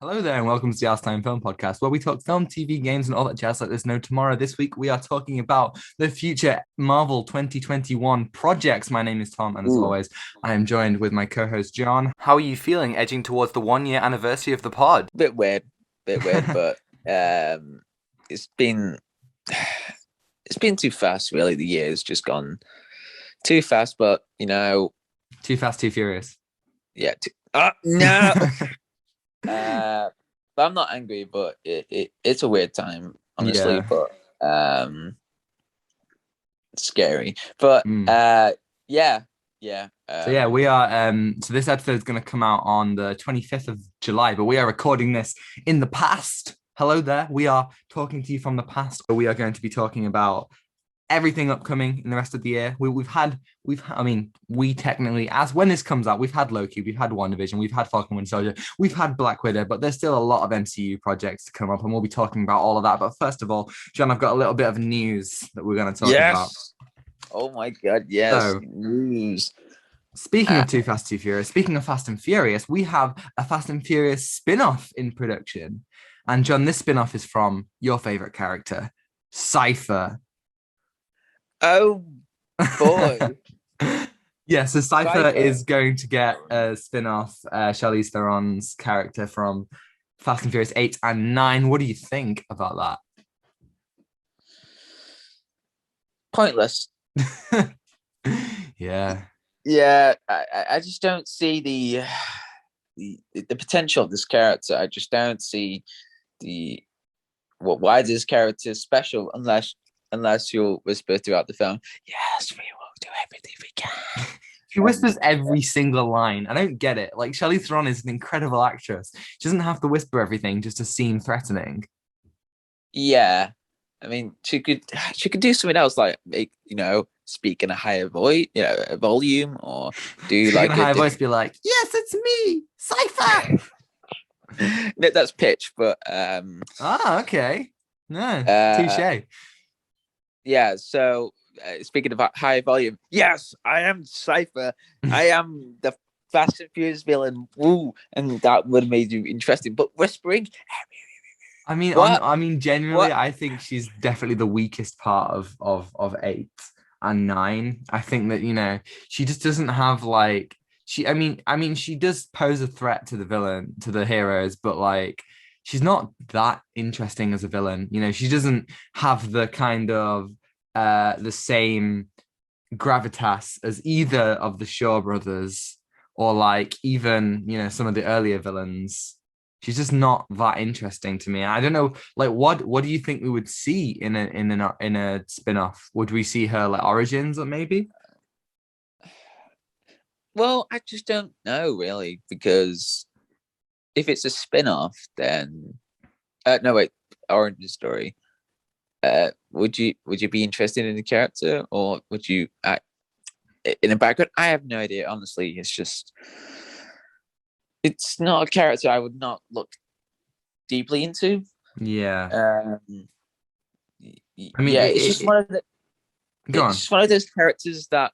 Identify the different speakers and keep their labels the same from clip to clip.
Speaker 1: Hello there, and welcome to the Ask Time Film Podcast, where we talk film, TV, games, and all that jazz like there's no tomorrow. This week, we are talking about the future Marvel 2021 projects. My name is Tom, and as
Speaker 2: Ooh,
Speaker 1: always, I am joined with my co-host John. How are you feeling edging towards the 1 year anniversary of the pod?
Speaker 2: bit weird, but it's been it's been too fast. Really, the year's just gone too fast. But
Speaker 1: Too fast, too furious.
Speaker 2: yeah. No. But I'm not angry. But it's a weird time, honestly.
Speaker 1: Yeah.
Speaker 2: But scary. But
Speaker 1: Mm.
Speaker 2: yeah, yeah.
Speaker 1: So yeah, we are. So this episode is going to come out on the 25th of July, but we are recording this in the past. Hello there. We are talking to you from the past. We are going to be talking about everything upcoming in the rest of the year. We technically, as when this comes out, we've had Loki, we've had WandaVision, we've had Falcon Winter Soldier, we've had Black Widow, but there's still a lot of MCU projects to come up, and we'll be talking about all of that. But first of all, John, I've got a little bit of news that we're going to talk about.
Speaker 2: Yes. Oh my God. Yes.
Speaker 1: So,
Speaker 2: News.
Speaker 1: speaking of Too Fast, Too Furious, speaking of Fast and Furious, we have a Fast and Furious spin-off in production. And John, this spin-off is from your favorite character, Cipher.
Speaker 2: Oh boy.
Speaker 1: Yeah, so Cipher
Speaker 2: Cipher.
Speaker 1: is going to get a spin-off, Charlize Theron's character from Fast and Furious 8 and 9. What do you think about
Speaker 2: Pointless.
Speaker 1: that? Yeah.
Speaker 2: Yeah, I just don't see the potential of this character. I just don't see why this character is special unless you'll whisper throughout the film. Yes, we will do everything we can.
Speaker 1: She whispers every single line. I don't get it. Like, Charlize Theron is an incredible actress. She doesn't have to whisper everything just to seem threatening.
Speaker 2: Yeah, I mean, she could do something else, like speak in a higher voice, a volume, or do
Speaker 1: She can
Speaker 2: like
Speaker 1: a high voice be like, yes, it's me, Cipher.
Speaker 2: No, that's pitch, but
Speaker 1: Okay. No,
Speaker 2: uh,
Speaker 1: touche.
Speaker 2: yeah. So speaking of high volume, yes, I am Cipher. I am the Fast and Furious villain. Woo, and that would have made you interesting. But whispering, what?
Speaker 1: Genuinely,
Speaker 2: What?
Speaker 1: I think she's definitely the weakest part of 8 and 9. I think that, she just doesn't have like she does pose a threat to the villain, to the heroes, but like she's not that interesting as a villain. She doesn't have the kind of the same gravitas as either of the Shaw brothers, or like even some of the earlier villains. She's just not that interesting to me. I don't know, like what do you think we would see in a spin-off? Would we see her like origins, or maybe?
Speaker 2: Well, I just don't know really, because if it's a spin-off, then no, wait, origin story. Would you be interested in the character, or would you in the background? I have no idea. Honestly, it's not a character I would not look deeply into.
Speaker 1: Yeah.
Speaker 2: Um,
Speaker 1: I mean,
Speaker 2: yeah, it's just
Speaker 1: go
Speaker 2: it's
Speaker 1: on.
Speaker 2: just one of those characters that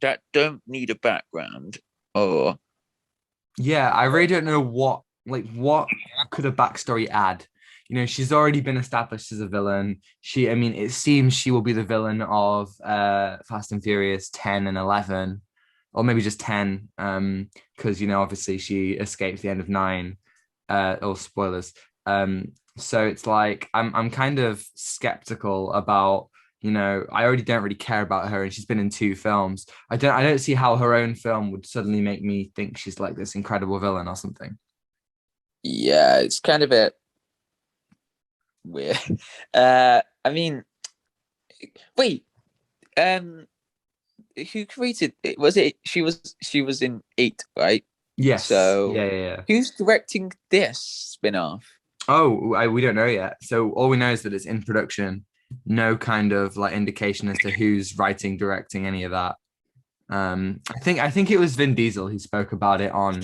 Speaker 2: that don't need a background, or
Speaker 1: Yeah, I really don't know what could a backstory add. She's already been established as a villain. It seems she will be the villain of Fast and Furious 10 and 11, or maybe just 10, because obviously she escapes the end of 9, or spoilers. So it's like I'm kind of skeptical about, I already don't really care about her, and she's been in 2 films. I don't see how her own film would suddenly make me think she's like this incredible villain or something.
Speaker 2: yeah, it's kind of a weird. I mean, wait, um, who created it? Was it she was in 8, right?
Speaker 1: Yes.
Speaker 2: So
Speaker 1: Yeah, yeah, yeah.
Speaker 2: who's directing this spin-off?
Speaker 1: Oh, we don't know yet. So all we know is that it's in production. No kind of like indication as to who's writing, directing, any of that. I think it was Vin Diesel who spoke about it on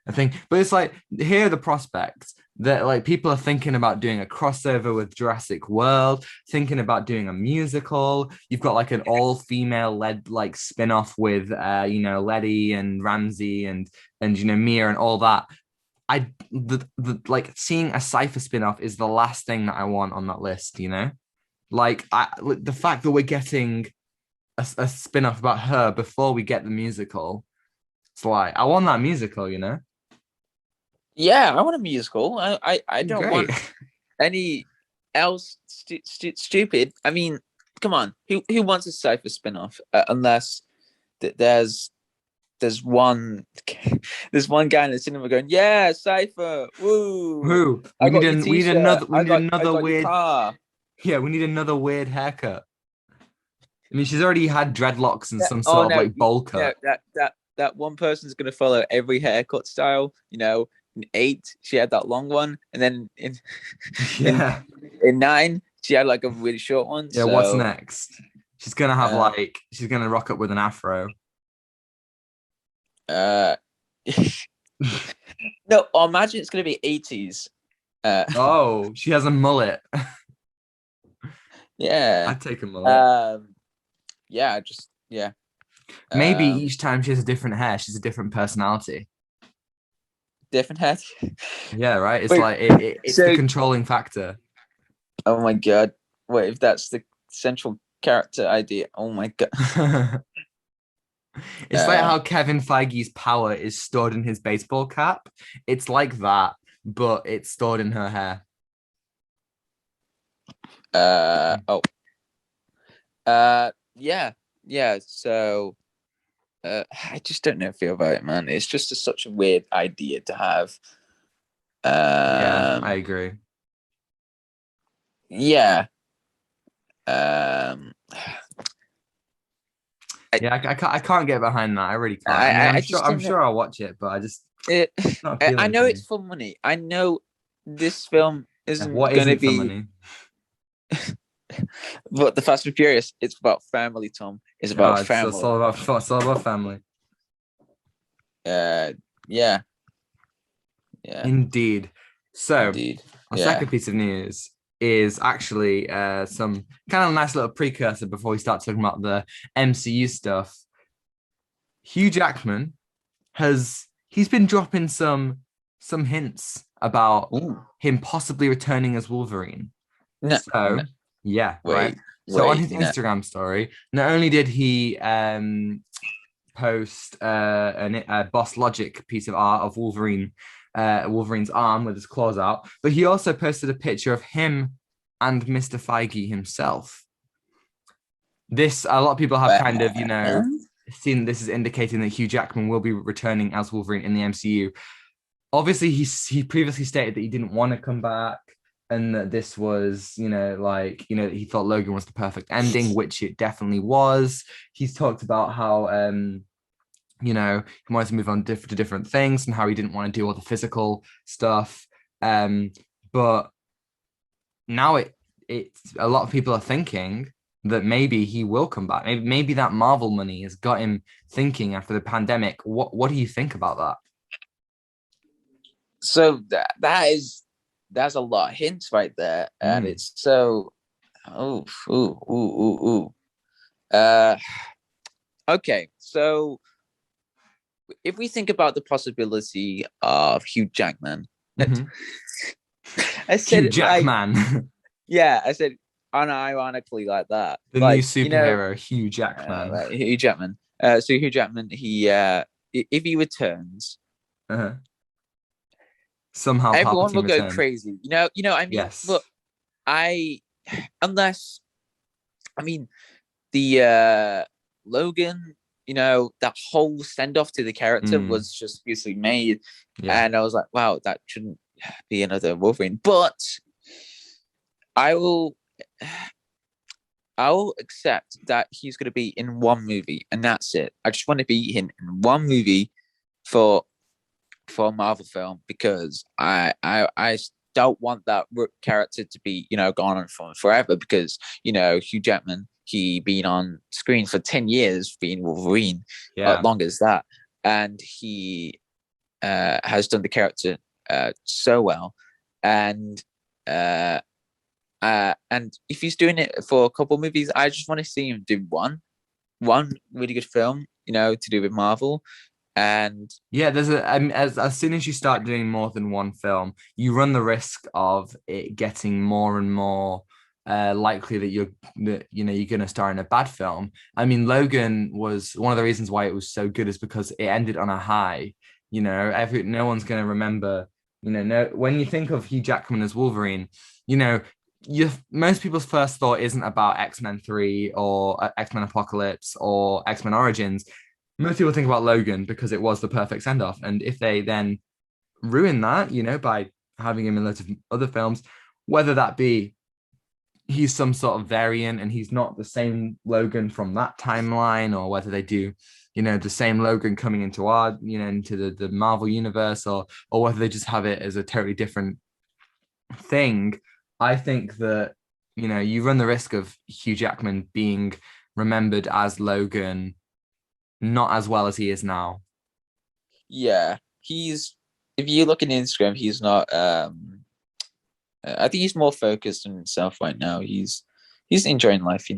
Speaker 1: I think, but it's like here are the prospects that like people are thinking about doing a crossover with Jurassic World, thinking about doing a musical. You've got like an all-female led like spin-off with Letty and Ramsey and Mia and all that. The like seeing a Cipher spin-off is the last thing that I want on that list, the fact that we're getting a spin-off about her before we get the musical. It's like I want that musical.
Speaker 2: Yeah, I want a musical. I don't
Speaker 1: Great.
Speaker 2: want any else stupid. I mean, come on, who wants a Cypher spin-off unless there's one there's one guy in the cinema going, yeah, Cypher, woo!
Speaker 1: Who
Speaker 2: I got your
Speaker 1: we need
Speaker 2: T-shirt.
Speaker 1: another
Speaker 2: I got your
Speaker 1: weird
Speaker 2: car.
Speaker 1: yeah, we need another weird haircut. I mean, she's already had dreadlocks and
Speaker 2: Yeah.
Speaker 1: some
Speaker 2: Oh
Speaker 1: sort of
Speaker 2: no,
Speaker 1: like bowl
Speaker 2: no,
Speaker 1: cut.
Speaker 2: that one person's gonna follow every haircut style. In 8 she had that long one, and then in
Speaker 1: Yeah.
Speaker 2: in 9 she had like a really short one.
Speaker 1: Yeah, what's
Speaker 2: So
Speaker 1: next? She's gonna have
Speaker 2: uh,
Speaker 1: she's gonna rock up with an afro.
Speaker 2: uh no, imagine it's gonna be 80s.
Speaker 1: Oh, she has a mullet.
Speaker 2: Yeah.
Speaker 1: I'd take a mullet.
Speaker 2: Yeah, just yeah.
Speaker 1: Maybe
Speaker 2: Um,
Speaker 1: each time she has a different hair, she's a different personality.
Speaker 2: different head.
Speaker 1: Yeah, right. It's
Speaker 2: Wait,
Speaker 1: like it's the
Speaker 2: so
Speaker 1: controlling factor.
Speaker 2: oh my god. Wait, if that's the central character idea. Oh my god.
Speaker 1: It's like how Kevin Feige's power is stored in his baseball cap. It's like that, but it's stored in her hair.
Speaker 2: Oh. Yeah. Yeah. So I just don't know how I feel about it, man. It's just such a weird idea to have.
Speaker 1: Yeah, I agree.
Speaker 2: Yeah.
Speaker 1: Yeah, I can't get behind that. I really can't. I mean,
Speaker 2: I just
Speaker 1: I'm
Speaker 2: don't know.
Speaker 1: sure I'll watch it, but
Speaker 2: It,
Speaker 1: it's not
Speaker 2: I
Speaker 1: appealing to
Speaker 2: know
Speaker 1: me.
Speaker 2: it's for money. I know this film
Speaker 1: Yeah,
Speaker 2: isn't
Speaker 1: what
Speaker 2: going to
Speaker 1: isn't for
Speaker 2: be,
Speaker 1: money?
Speaker 2: but the Fast and Furious. It's about family, Tom. It's
Speaker 1: Oh,
Speaker 2: about
Speaker 1: it's
Speaker 2: family.
Speaker 1: all about family.
Speaker 2: Yeah, yeah,
Speaker 1: Indeed. So,
Speaker 2: indeed.
Speaker 1: our
Speaker 2: Yeah.
Speaker 1: second piece of news is actually some kind of nice little precursor before we start talking about the MCU stuff. Hugh Jackman he's been dropping some hints about
Speaker 2: Ooh.
Speaker 1: him possibly returning as Wolverine.
Speaker 2: No,
Speaker 1: So,
Speaker 2: no,
Speaker 1: yeah, right.
Speaker 2: wait,
Speaker 1: So on
Speaker 2: wait.
Speaker 1: his
Speaker 2: No.
Speaker 1: Instagram story, not only did he post a Boss Logic piece of art of Wolverine's arm with his claws out, but he also posted a picture of him and Mr. Feige himself. This a lot of people have kind of seen this as indicating that Hugh Jackman will be returning as Wolverine in the MCU. Obviously, he previously stated that he didn't want to come back, and that this was, he thought Logan was the perfect ending, which it definitely was. He's talked about how, he wanted to move on to different things and how he didn't want to do all the physical stuff. But now it's a lot of people are thinking that maybe he will come back. Maybe that Marvel money has got him thinking after the pandemic. What do you think about that?
Speaker 2: So that's a lot of hints right there, and it's so ooh. Okay, so if we think about the possibility of Hugh Jackman,
Speaker 1: Mm-hmm.
Speaker 2: I said
Speaker 1: Hugh
Speaker 2: it like,
Speaker 1: Jackman.
Speaker 2: yeah, I said unironically like that,
Speaker 1: The new
Speaker 2: like
Speaker 1: superhero, Hugh Jackman.
Speaker 2: like Hugh Jackman. So Hugh Jackman, he if he returns,
Speaker 1: Uh-huh. Somehow
Speaker 2: everyone
Speaker 1: Palpatine
Speaker 2: will go
Speaker 1: returned.
Speaker 2: crazy. I mean,
Speaker 1: Yes.
Speaker 2: but I unless I mean the Logan, that whole send off to the character was just basically made,
Speaker 1: Yeah.
Speaker 2: and I was like, wow, that shouldn't be another Wolverine. But I will, I will accept that he's going to be in one movie, and that's it. I just want to be in one movie for a Marvel film, because I don't want that character to be gone on for forever, because Hugh Jackman, he been on screen for 10 years being Wolverine,
Speaker 1: Yeah.
Speaker 2: long as that, and he has done the character so well, and and if he's doing it for a couple movies, I just want to see him do one really good film, to do with Marvel. And
Speaker 1: Yeah, there's as soon as you start doing more than one film, you run the risk of it getting more and more likely that you're gonna star in a bad film. I mean, Logan was one of the reasons why it was so good is because it ended on a high. No one's gonna remember. No, when you think of Hugh Jackman as Wolverine, you know, most people's first thought isn't about X-Men 3 or X-Men Apocalypse or X-Men Origins. Most people think about Logan because it was the perfect send-off. And if they then ruin that, by having him in loads of other films, whether that be he's some sort of variant and he's not the same Logan from that timeline, or whether they do, the same Logan coming into into the Marvel universe, or whether they just have it as a totally different thing. I think that, you run the risk of Hugh Jackman being remembered as Logan not as well as he is now.
Speaker 2: Yeah, if you look at Instagram, he's not. I think he's more focused on himself right now. He's enjoying life.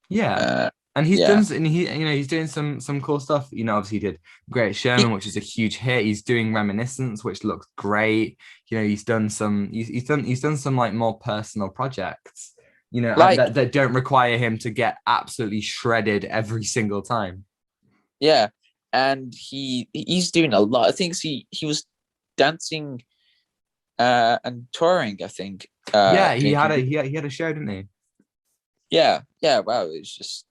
Speaker 1: Yeah. And he's
Speaker 2: Yeah.
Speaker 1: done, and he's doing some cool stuff. Obviously he did Great Showman, which is a huge hit. He's doing Reminiscence, which looks great. He's done some like more personal projects. That don't require him to get absolutely shredded every single time.
Speaker 2: Yeah, and he's doing a lot of things. He was dancing and touring, I think.
Speaker 1: Yeah, he had a show, didn't he?
Speaker 2: Yeah. Wow, it's just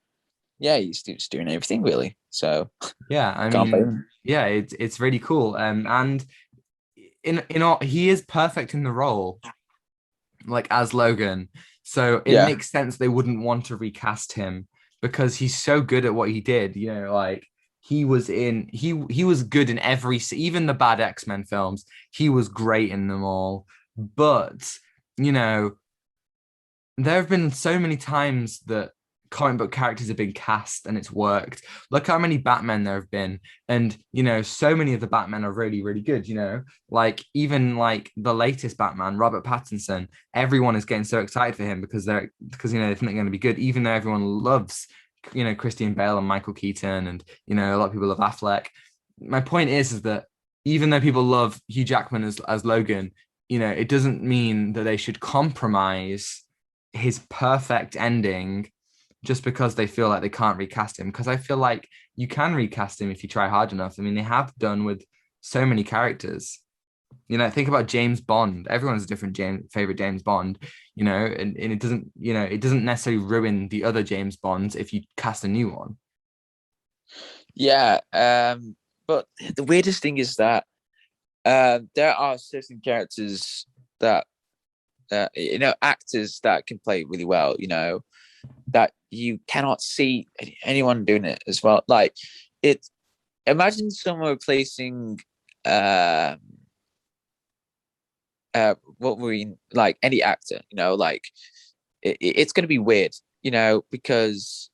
Speaker 2: he's just doing everything really. So
Speaker 1: yeah, I mean, yeah, it's really cool. And he is perfect in the role, like as Logan. So it makes sense they wouldn't want to recast him because he's so good at what he did. Like he was good in even the bad X-Men films. He was great in them all. But there have been so many times that comic book characters have been cast and it's worked. Look how many Batman there have been, and so many of the Batman are really, really good. Like even like the latest Batman, Robert Pattinson. Everyone is getting so excited for him because they think they're going to be good, even though everyone loves Christian Bale and Michael Keaton, and a lot of people love Affleck. My point is that even though people love Hugh Jackman as Logan, it doesn't mean that they should compromise his perfect ending just because they feel like they can't recast him. Because I feel like you can recast him if you try hard enough. I mean, they have done with so many characters. Think about James Bond. Everyone's a different favorite James Bond, and it doesn't necessarily ruin the other James Bonds if you cast a new one.
Speaker 2: Yeah, but the weirdest thing is that there are certain characters that actors that can play really well, that you cannot see anyone doing it as well. Like imagine someone replacing Wolverine, like any actor, like it's going to be weird, because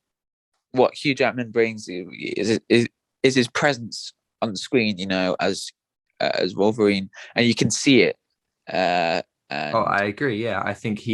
Speaker 2: what Hugh Jackman brings is his presence on the screen, as Wolverine, and you can see it.
Speaker 1: I agree. Yeah, I think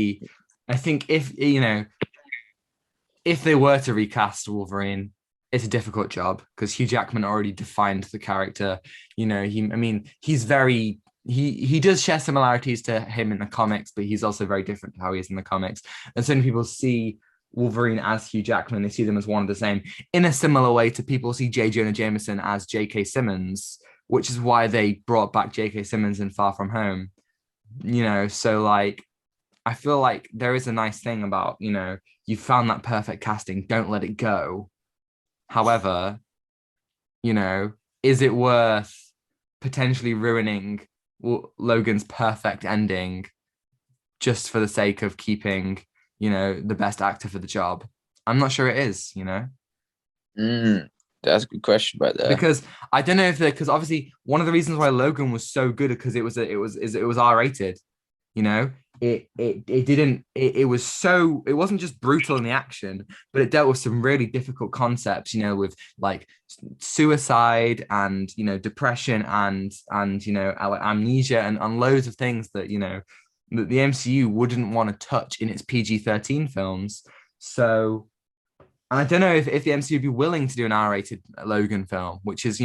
Speaker 1: if they were to recast Wolverine, it's a difficult job because Hugh Jackman already defined the character. He's very he does share similarities to him in the comics, but he's also very different to how he is in the comics. And so many people see Wolverine as Hugh Jackman, they see them as one of the same, in a similar way to people see J. Jonah Jameson as J.K. Simmons, which is why they brought back J.K. Simmons in Far From Home. So like I feel like there is a nice thing about, you found that perfect casting, don't let it go. However, is it worth potentially ruining Logan's perfect ending just for the sake of keeping, the best actor for the job? I'm not sure it is,
Speaker 2: That's a good question right there.
Speaker 1: Because I don't know because obviously one of the reasons why Logan was so good because it was R-rated. You know, it didn't. It was so. It wasn't just brutal in the action, but it dealt with some really difficult concepts. You know, with like suicide and depression and amnesia and loads of things that that the MCU wouldn't want to touch in its PG-13 films. So, and I don't know if the MCU would be willing to do an R-rated Logan film, which is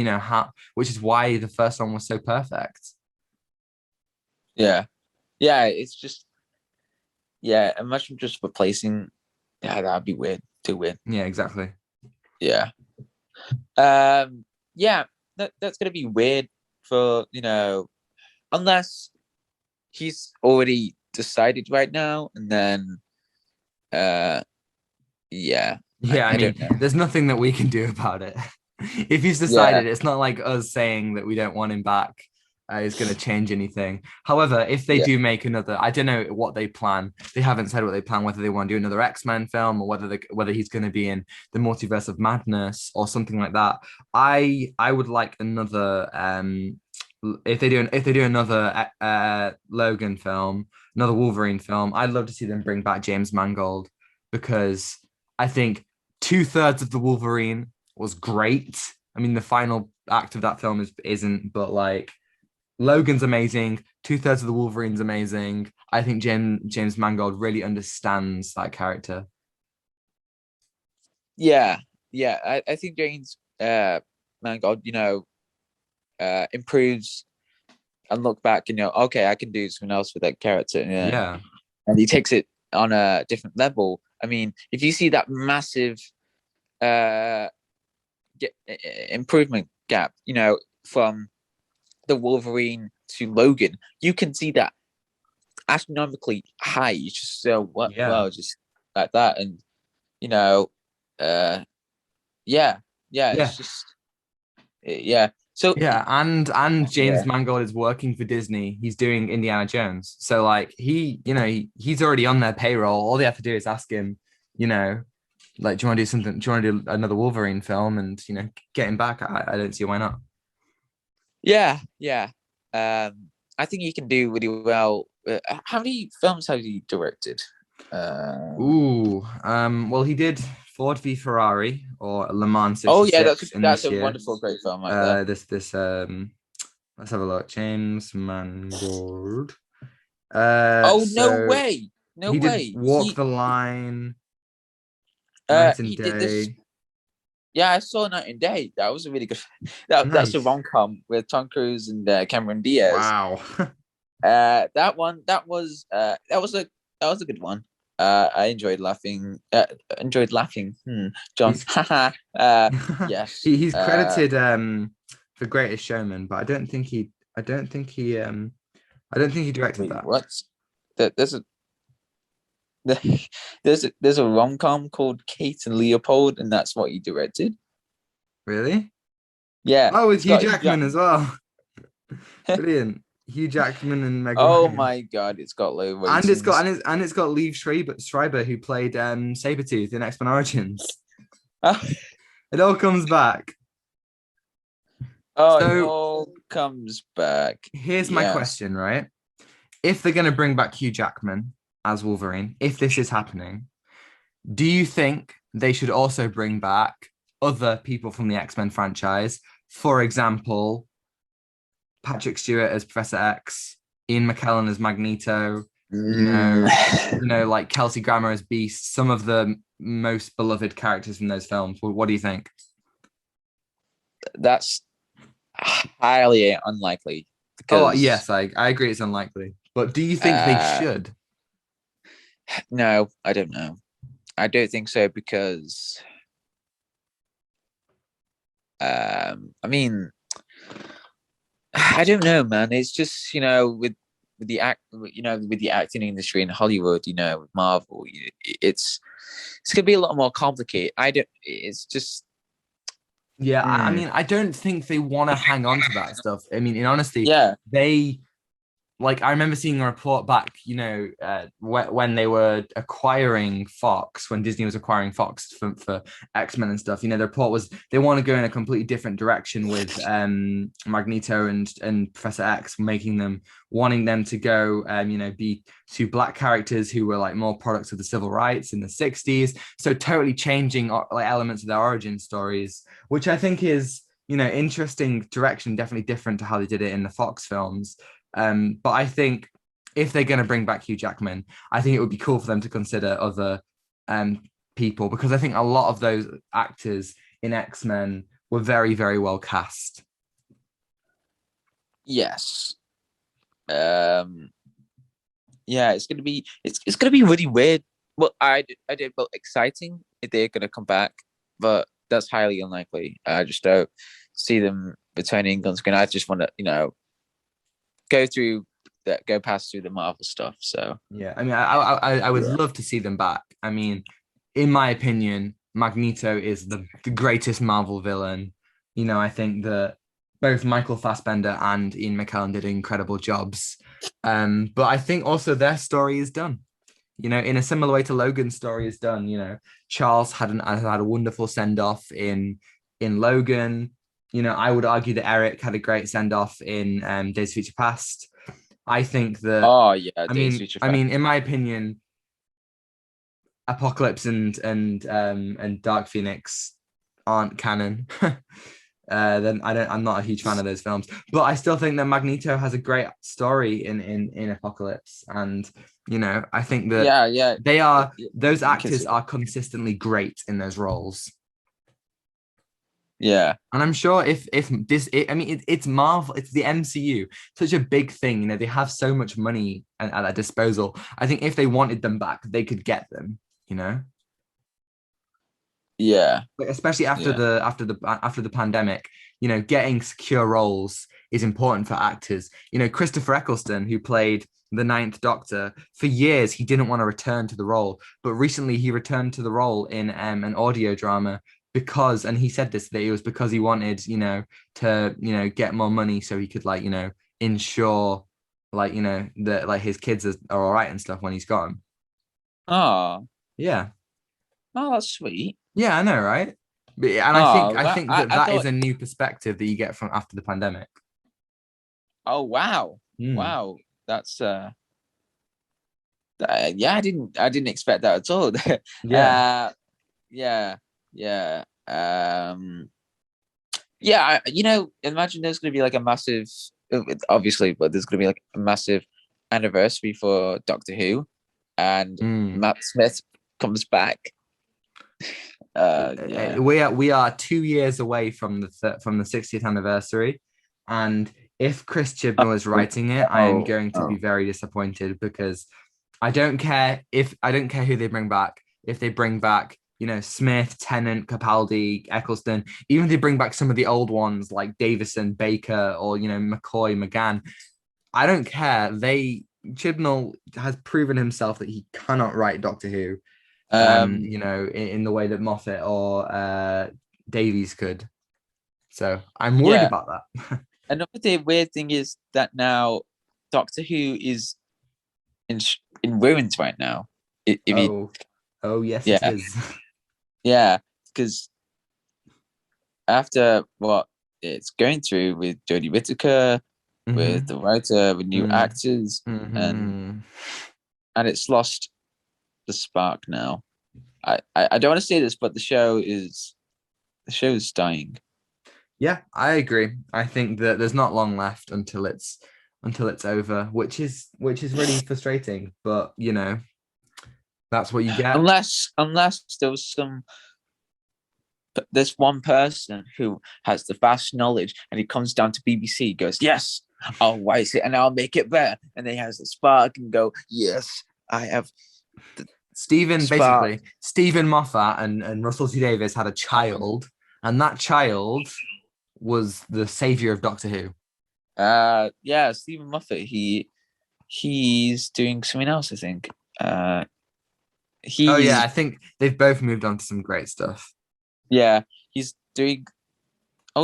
Speaker 1: which is why the first one was so perfect.
Speaker 2: Yeah, yeah. It's just imagine just replacing. Yeah, that'd be weird. Too weird.
Speaker 1: Yeah, exactly.
Speaker 2: Yeah. Yeah. That's gonna be weird for unless he's already decided right now, and then yeah,
Speaker 1: Yeah, I
Speaker 2: I
Speaker 1: mean,
Speaker 2: don't know.
Speaker 1: there's nothing that we can do about it. If he's
Speaker 2: Yeah,
Speaker 1: decided, it's not like us saying that we don't want him back is going to change anything. However, if they
Speaker 2: yeah,
Speaker 1: do make another, I don't know what they plan. They haven't said what they plan, whether they want to do another X-Men film or whether he's going to be in the Multiverse of Madness or something like that. I would like another if they do another Logan film, another Wolverine film. I'd love to see them bring back James Mangold because I think two-thirds of the Wolverine was great. I mean, the final act of that film isn't, but like Logan's amazing. Two-thirds of the Wolverine's amazing. I think James Mangold really understands that character.
Speaker 2: yeah, yeah. I think James Mangold, improves and look back, okay, I can do something else with that character. Yeah.
Speaker 1: Yeah,
Speaker 2: And he takes it on a different level. I mean, if you see that massive uh improvement gap, from the Wolverine to Logan, you can see that astronomically high. It's just so what
Speaker 1: yeah,
Speaker 2: well, just like that, and you know, uh, yeah, yeah.
Speaker 1: yeah.
Speaker 2: It's just yeah. So
Speaker 1: Yeah, and James
Speaker 2: yeah,
Speaker 1: Mangold is working for Disney. He's doing Indiana Jones. So like he's already on their payroll. All they have to do is ask him, you know, like, do you want to do something? Do you want to do another Wolverine film and get him back? I don't see why not.
Speaker 2: yeah, yeah. I think he can do really well. How many films has he directed?
Speaker 1: Ooh, well, he did Ford v Ferrari or Le Mans
Speaker 2: Oh yeah, that's
Speaker 1: '66 in
Speaker 2: that's
Speaker 1: this
Speaker 2: a
Speaker 1: year.
Speaker 2: wonderful, great film right there.
Speaker 1: This let's have a look. James Mangold.
Speaker 2: Oh no
Speaker 1: So
Speaker 2: way, no
Speaker 1: he did
Speaker 2: way.
Speaker 1: Walk the Line, Night and
Speaker 2: He did this.
Speaker 1: Day.
Speaker 2: Yeah, I saw Night and Day. That was a really good. That's a
Speaker 1: Nice.
Speaker 2: rom com with Tom Cruise and Cameron Diaz.
Speaker 1: Wow.
Speaker 2: That one that was a good one. I enjoyed laughing. John.
Speaker 1: He's
Speaker 2: Yes.
Speaker 1: he's credited for Greatest Showman, but I don't think he directed
Speaker 2: Wait,
Speaker 1: that.
Speaker 2: what? There's a there's a rom com called Kate and Leopold, and that's what he directed.
Speaker 1: Really?
Speaker 2: Yeah,
Speaker 1: Oh, with
Speaker 2: it's
Speaker 1: Hugh
Speaker 2: got Hugh
Speaker 1: Jackman
Speaker 2: Jackman.
Speaker 1: as well. Brilliant. Hugh Jackman and Meg
Speaker 2: Oh
Speaker 1: Ryan.
Speaker 2: my god, it's got low
Speaker 1: And it's got
Speaker 2: ratings.
Speaker 1: and it's got Liev Schreiber who played Sabretooth in X-Men Origins. It all comes back.
Speaker 2: Oh, it
Speaker 1: So
Speaker 2: all comes back.
Speaker 1: here's my
Speaker 2: Yes.
Speaker 1: question, right? If they're going to bring back Hugh Jackman as Wolverine, if this is happening, do you think they should also bring back other people from the X-Men franchise? For example, Patrick Stewart as Professor X, Ian McKellen as Magneto, you
Speaker 2: Mm,
Speaker 1: know, like Kelsey Grammer as Beast, some of the most beloved characters from those films. What do you think?
Speaker 2: that's highly unlikely
Speaker 1: Oh,
Speaker 2: because
Speaker 1: yes, I agree it's unlikely. But do you think they
Speaker 2: uh
Speaker 1: should?
Speaker 2: no, I don't know. I don't think so because I mean I don't know, man. It's just with the with the acting industry in Hollywood, with Marvel, it's gonna be a lot more complicated. I don't. It's just.
Speaker 1: Yeah, I
Speaker 2: Mm,
Speaker 1: mean, I don't think they want to hang on to that stuff. I mean, in honesty,
Speaker 2: yeah.
Speaker 1: they like I remember seeing a report back, when they were acquiring Fox, when Disney was acquiring Fox for X-Men and stuff. The report was they want to go in a completely different direction with Magneto and Professor X, making them wanting them to go, be two black characters who were like more products of the civil rights in the 60s. So totally changing like elements of their origin stories, which I think is, interesting direction, definitely different to how they did it in the Fox films. But I think if they're going to bring back Hugh Jackman, I think it would be cool for them to consider other people, because I think a lot of those actors in X-Men were very, very well cast.
Speaker 2: Yes. Yeah, it's gonna be really weird. Well, I did well exciting if they're gonna come back, but that's highly unlikely. I just don't see them returning on screen. I just want to, go past through the Marvel stuff. So
Speaker 1: Yeah, I mean, I would love to see them back. I mean, in my opinion, Magneto is the greatest Marvel villain. I think that both Michael Fassbender and Ian McKellen did incredible jobs. But I think also their story is done. In a similar way to Logan's story is done. Charles had a wonderful send off in Logan. I would argue that Eric had a great send off in Days of Future Past. I think that.
Speaker 2: oh yeah,
Speaker 1: I
Speaker 2: Days
Speaker 1: mean,
Speaker 2: Future
Speaker 1: I
Speaker 2: Past.
Speaker 1: mean, in my opinion, Apocalypse and Dark Phoenix aren't canon. Then I'm not a huge fan of those films, but I still think that Magneto has a great story in Apocalypse, and I think that
Speaker 2: Yeah, yeah.
Speaker 1: those
Speaker 2: You can
Speaker 1: actors
Speaker 2: see.
Speaker 1: are consistently great in those roles.
Speaker 2: Yeah,
Speaker 1: And I'm sure I mean, it's Marvel, it's the MCU, such a big thing. They have so much money at their disposal. I think if they wanted them back, they could get them. You know,
Speaker 2: yeah,
Speaker 1: like, especially after
Speaker 2: yeah.
Speaker 1: the pandemic. Getting secure roles is important for actors. Christopher Eccleston, who played the Ninth Doctor, for years he didn't want to return to the role, but recently he returned to the role in an audio drama because, and he said this, that it was because he wanted, to get more money so he could, like, ensure, like, that, like, his kids are all right and stuff when he's gone.
Speaker 2: Oh,
Speaker 1: Yeah.
Speaker 2: oh, that's sweet.
Speaker 1: Yeah, I know, right? And I think
Speaker 2: Oh,
Speaker 1: I think that
Speaker 2: I
Speaker 1: that is
Speaker 2: thought.
Speaker 1: a new perspective that you get from after the pandemic.
Speaker 2: Oh wow,
Speaker 1: Mm.
Speaker 2: wow. That's yeah. I didn't expect that at all.
Speaker 1: Yeah.
Speaker 2: Yeah, yeah. Yeah. Imagine there's going to be like a massive, obviously, but there's going to be like a massive anniversary for Doctor Who, and
Speaker 1: Mm.
Speaker 2: Matt Smith comes back. Yeah.
Speaker 1: We are 2 years away from the 60th anniversary, and if Chris Chibnall is
Speaker 2: Oh,
Speaker 1: writing it, I am
Speaker 2: oh,
Speaker 1: going to be
Speaker 2: oh.
Speaker 1: very disappointed, because I don't care who they bring back. If they bring back, Smith, Tennant, Capaldi, Eccleston, even if they bring back some of the old ones like Davison, Baker, or McCoy, McGann, I don't care. Chibnall has proven himself that he cannot write Doctor Who,
Speaker 2: Um,
Speaker 1: in the way that Moffat or Davies could. So I'm worried
Speaker 2: yeah.
Speaker 1: about that.
Speaker 2: Weird thing is that now Doctor Who is in ruins right now. If you,
Speaker 1: Oh, oh yes, it
Speaker 2: yeah,
Speaker 1: is.
Speaker 2: yeah, because after what it's going through with Jodie Whittaker, with
Speaker 1: Hmm.
Speaker 2: the writer, with new
Speaker 1: Mm.
Speaker 2: actors, and
Speaker 1: Hmm.
Speaker 2: it's lost the spark now. I don't want to say this, but the show is dying.
Speaker 1: Yeah, I agree. I think that there's not long left until it's over, which is really frustrating. But that's what you get.
Speaker 2: Unless there's one person who has the vast knowledge and he comes down to BBC, goes, yes, I'll write it and I'll make it better. And he has the spark and go, yes, I have the spark.
Speaker 1: Stephen Moffat and Russell T Davies had a child, and that child was the savior of Doctor Who.
Speaker 2: Yeah, Stephen Moffat, he's doing something else, I think.
Speaker 1: Oh yeah,
Speaker 2: He's
Speaker 1: I think they've both moved on to some great stuff.
Speaker 2: yeah, he's doing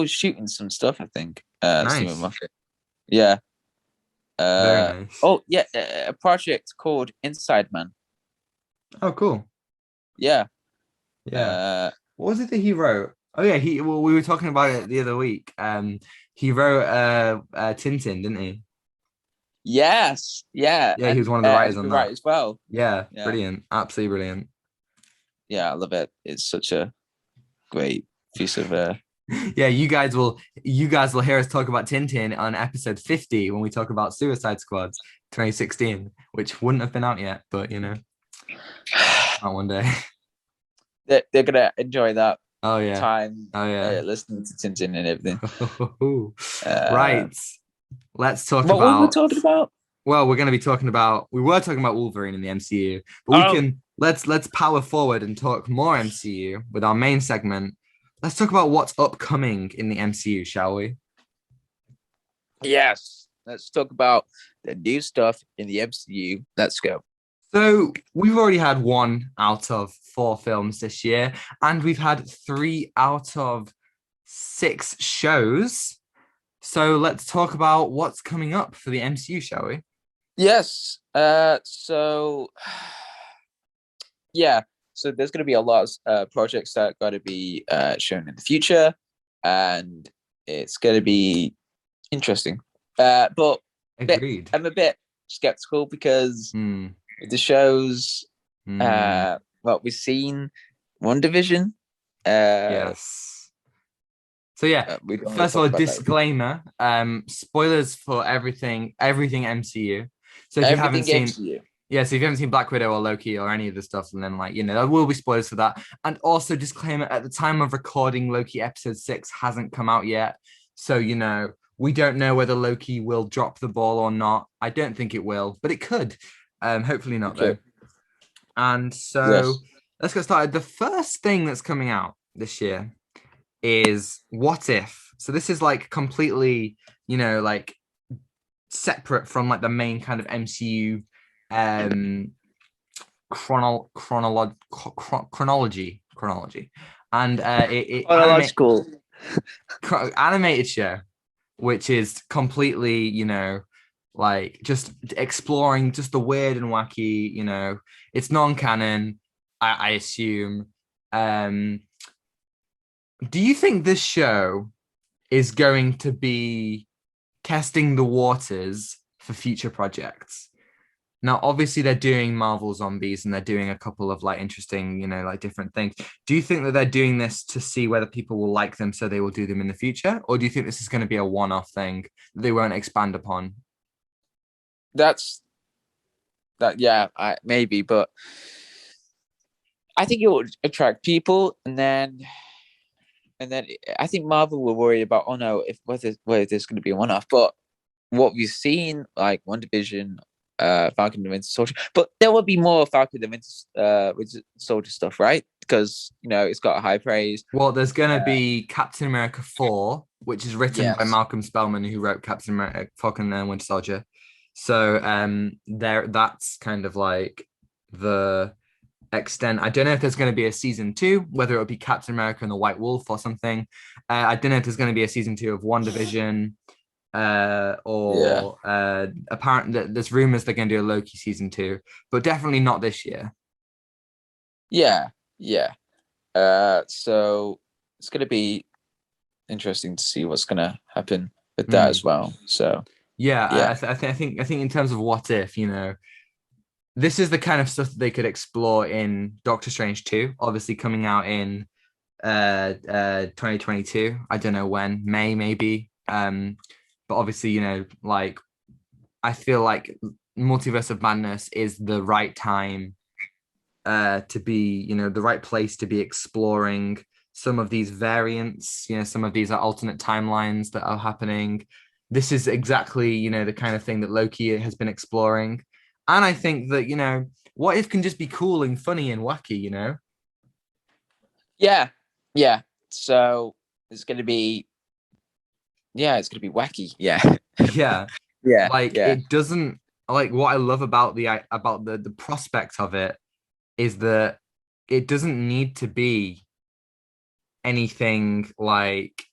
Speaker 2: shooting some stuff, I think. Stephen
Speaker 1: Nice.
Speaker 2: Moffat. Yeah.
Speaker 1: Very nice.
Speaker 2: Oh yeah, a project called Inside Man.
Speaker 1: Oh, cool.
Speaker 2: Yeah.
Speaker 1: Yeah.
Speaker 2: Uh,
Speaker 1: What was it that he wrote? Oh yeah, well, we were talking about it the other week. He wrote Tintin, didn't he?
Speaker 2: yes. Yeah,
Speaker 1: Yeah, he was
Speaker 2: and
Speaker 1: one of the writers
Speaker 2: Edgar
Speaker 1: on
Speaker 2: Wright
Speaker 1: that.
Speaker 2: as well.
Speaker 1: Yeah,
Speaker 2: Yeah.
Speaker 1: brilliant. Absolutely brilliant.
Speaker 2: Yeah, I love it. It's such a great piece of
Speaker 1: Yeah, you guys will hear us talk about Tintin on episode 50 when we talk about Suicide Squad 2016, which wouldn't have been out yet, but not one day.
Speaker 2: they're gonna enjoy that
Speaker 1: Oh yeah.
Speaker 2: time
Speaker 1: Oh yeah.
Speaker 2: listening to Tintin and everything. Uh,
Speaker 1: Right. Let's talk
Speaker 2: what we were
Speaker 1: about
Speaker 2: talking about?
Speaker 1: well, we were talking about Wolverine in the MCU, but we
Speaker 2: Oh,
Speaker 1: can let's power forward and talk more MCU with our main segment. Let's talk about what's upcoming in the MCU, shall we?
Speaker 2: yes. Let's talk about the new stuff in the MCU. Let's go.
Speaker 1: So we've already had 1 out of 4 films this year, and we've had 3 out of 6 shows. So let's talk about what's coming up for the MCU, shall we?
Speaker 2: Yes. So yeah. So there's going to be a lot of projects that are going to be shown in the future, and it's going to be interesting. But
Speaker 1: Agreed.
Speaker 2: I'm a bit skeptical because
Speaker 1: Hmm.
Speaker 2: the shows,
Speaker 1: Hmm.
Speaker 2: what we've seen, One Division. Uh,
Speaker 1: Yes. So yeah,
Speaker 2: we don't want to
Speaker 1: first of
Speaker 2: talk
Speaker 1: all,
Speaker 2: about that.
Speaker 1: disclaimer, spoilers for everything MCU. So if you haven't
Speaker 2: Everything
Speaker 1: seen,
Speaker 2: MCU.
Speaker 1: yeah, so if you haven't seen Black Widow or Loki or any of the stuff, and then there will be spoilers for that. And also disclaimer, at the time of recording, Loki episode 6 hasn't come out yet. So, we don't know whether Loki will drop the ball or not. I don't think it will, but it could. Hopefully not though.
Speaker 2: Okay.
Speaker 1: And so
Speaker 2: Yes.
Speaker 1: let's get started. The first thing that's coming out this year is What If. So this is like completely, like separate from like the main kind of MCU um chronology. And
Speaker 2: Chronological.
Speaker 1: animated show, which is completely, like just exploring just the weird and wacky, it's non-canon, I assume. Do you think this show is going to be testing the waters for future projects? Now, obviously, they're doing Marvel Zombies and they're doing a couple of like interesting, like different things. Do you think that they're doing this to see whether people will like them so they will do them in the future? Or do you think this is going to be a one-off thing that they won't expand upon?
Speaker 2: That's that. Yeah, maybe, but I think it would attract people, and then I think Marvel will worry about, oh no, if whether there's going to be a one-off. But what we've seen, like One Division, Falcon and Winter Soldier, but there will be more Falcon and Winter Soldier stuff, right? Because it's got a high praise.
Speaker 1: Well, there's going to be Captain America 4, which is written by
Speaker 2: Yes.
Speaker 1: Malcolm Spellman, who wrote Captain America, Falcon and Winter Soldier. So that's kind of like the extent. I don't know if there's going to be a season 2, whether it'll be Captain America and the White Wolf or something. I don't know if there's going to be a season 2 of One Division,
Speaker 2: Yeah.
Speaker 1: or apparently there's rumors they're going to do a Loki season 2, but definitely not this year.
Speaker 2: Yeah. Yeah. So it's going to be interesting to see what's going to happen with that
Speaker 1: Mm.
Speaker 2: as well. So
Speaker 1: Yeah,
Speaker 2: yeah.
Speaker 1: I think in terms of what if, this is the kind of stuff that they could explore in Doctor Strange 2, obviously coming out in 2022. I don't know when, May maybe. But obviously, like I feel like Multiverse of Madness is the right time to be, the right place to be exploring some of these variants, some of these are alternate timelines that are happening. This is exactly, the kind of thing that Loki has been exploring. And I think that, what if can just be cool and funny and wacky.
Speaker 2: Yeah. Yeah. So it's going to be, yeah, it's going to be wacky. Yeah.
Speaker 1: Yeah.
Speaker 2: Yeah.
Speaker 1: Like
Speaker 2: Yeah.
Speaker 1: it doesn't like what I love about the prospect of it is that it doesn't need to be anything like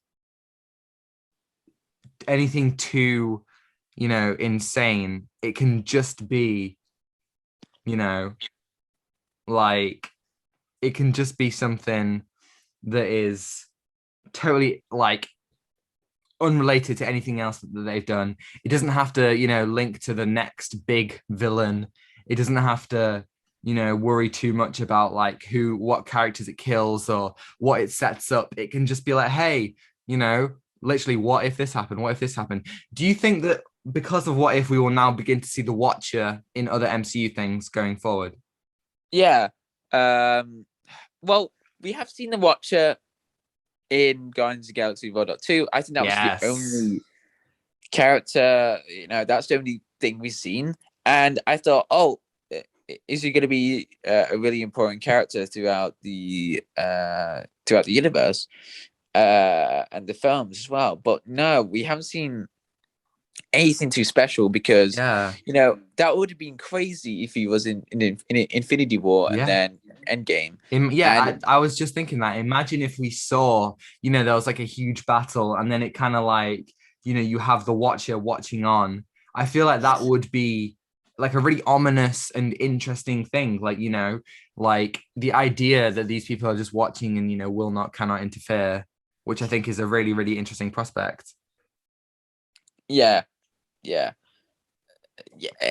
Speaker 1: anything too insane. It can just be, you know, like it can just be something that is totally like unrelated to anything else that they've done. It doesn't have to, link to the next big villain. It doesn't have to, worry too much about like what characters it kills or what it sets up. It can just be like, hey, literally, what if this happened? What if this happened? Do you think that because of what if we will now begin to see the Watcher in other MCU things going forward?
Speaker 2: Yeah. Well, we have seen the Watcher in Guardians of the Galaxy Vol. 2. I think that was the
Speaker 1: Yes.
Speaker 2: only character, that's the only thing we've seen. And I thought, oh, is he going to be a really important character throughout the universe and the films as well? But no, we haven't seen anything too special because
Speaker 1: Yeah.
Speaker 2: that would have been crazy if he was in Infinity War and
Speaker 1: Yeah.
Speaker 2: then Endgame.
Speaker 1: Yeah,
Speaker 2: And
Speaker 1: I was just thinking that. Imagine if we saw, there was like a huge battle and then it kind of like, you have the Watcher watching on. I feel like that would be like a really ominous and interesting thing. Like, like the idea that these people are just watching and, cannot interfere, which I think is a really, really interesting prospect.
Speaker 2: yeah, yeah,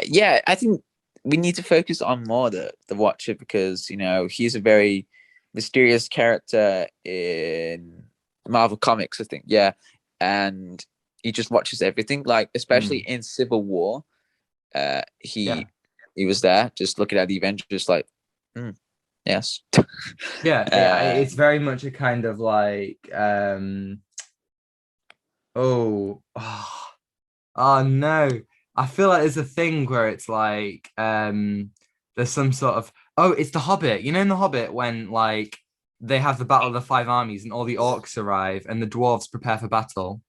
Speaker 2: yeah. I think we need to focus on more the Watcher because he's a very mysterious character in Marvel Comics. I think, yeah, and he just watches everything. Like especially
Speaker 1: Mm.
Speaker 2: in Civil War,
Speaker 1: Yeah.
Speaker 2: he was there just looking at the Avengers like, yes,
Speaker 1: Yeah, it's very much a kind of like oh, oh no. I feel like there's a thing where it's like there's some sort of it's the Hobbit. In the Hobbit when like they have the Battle of the Five Armies and all the orcs arrive and the dwarves prepare for battle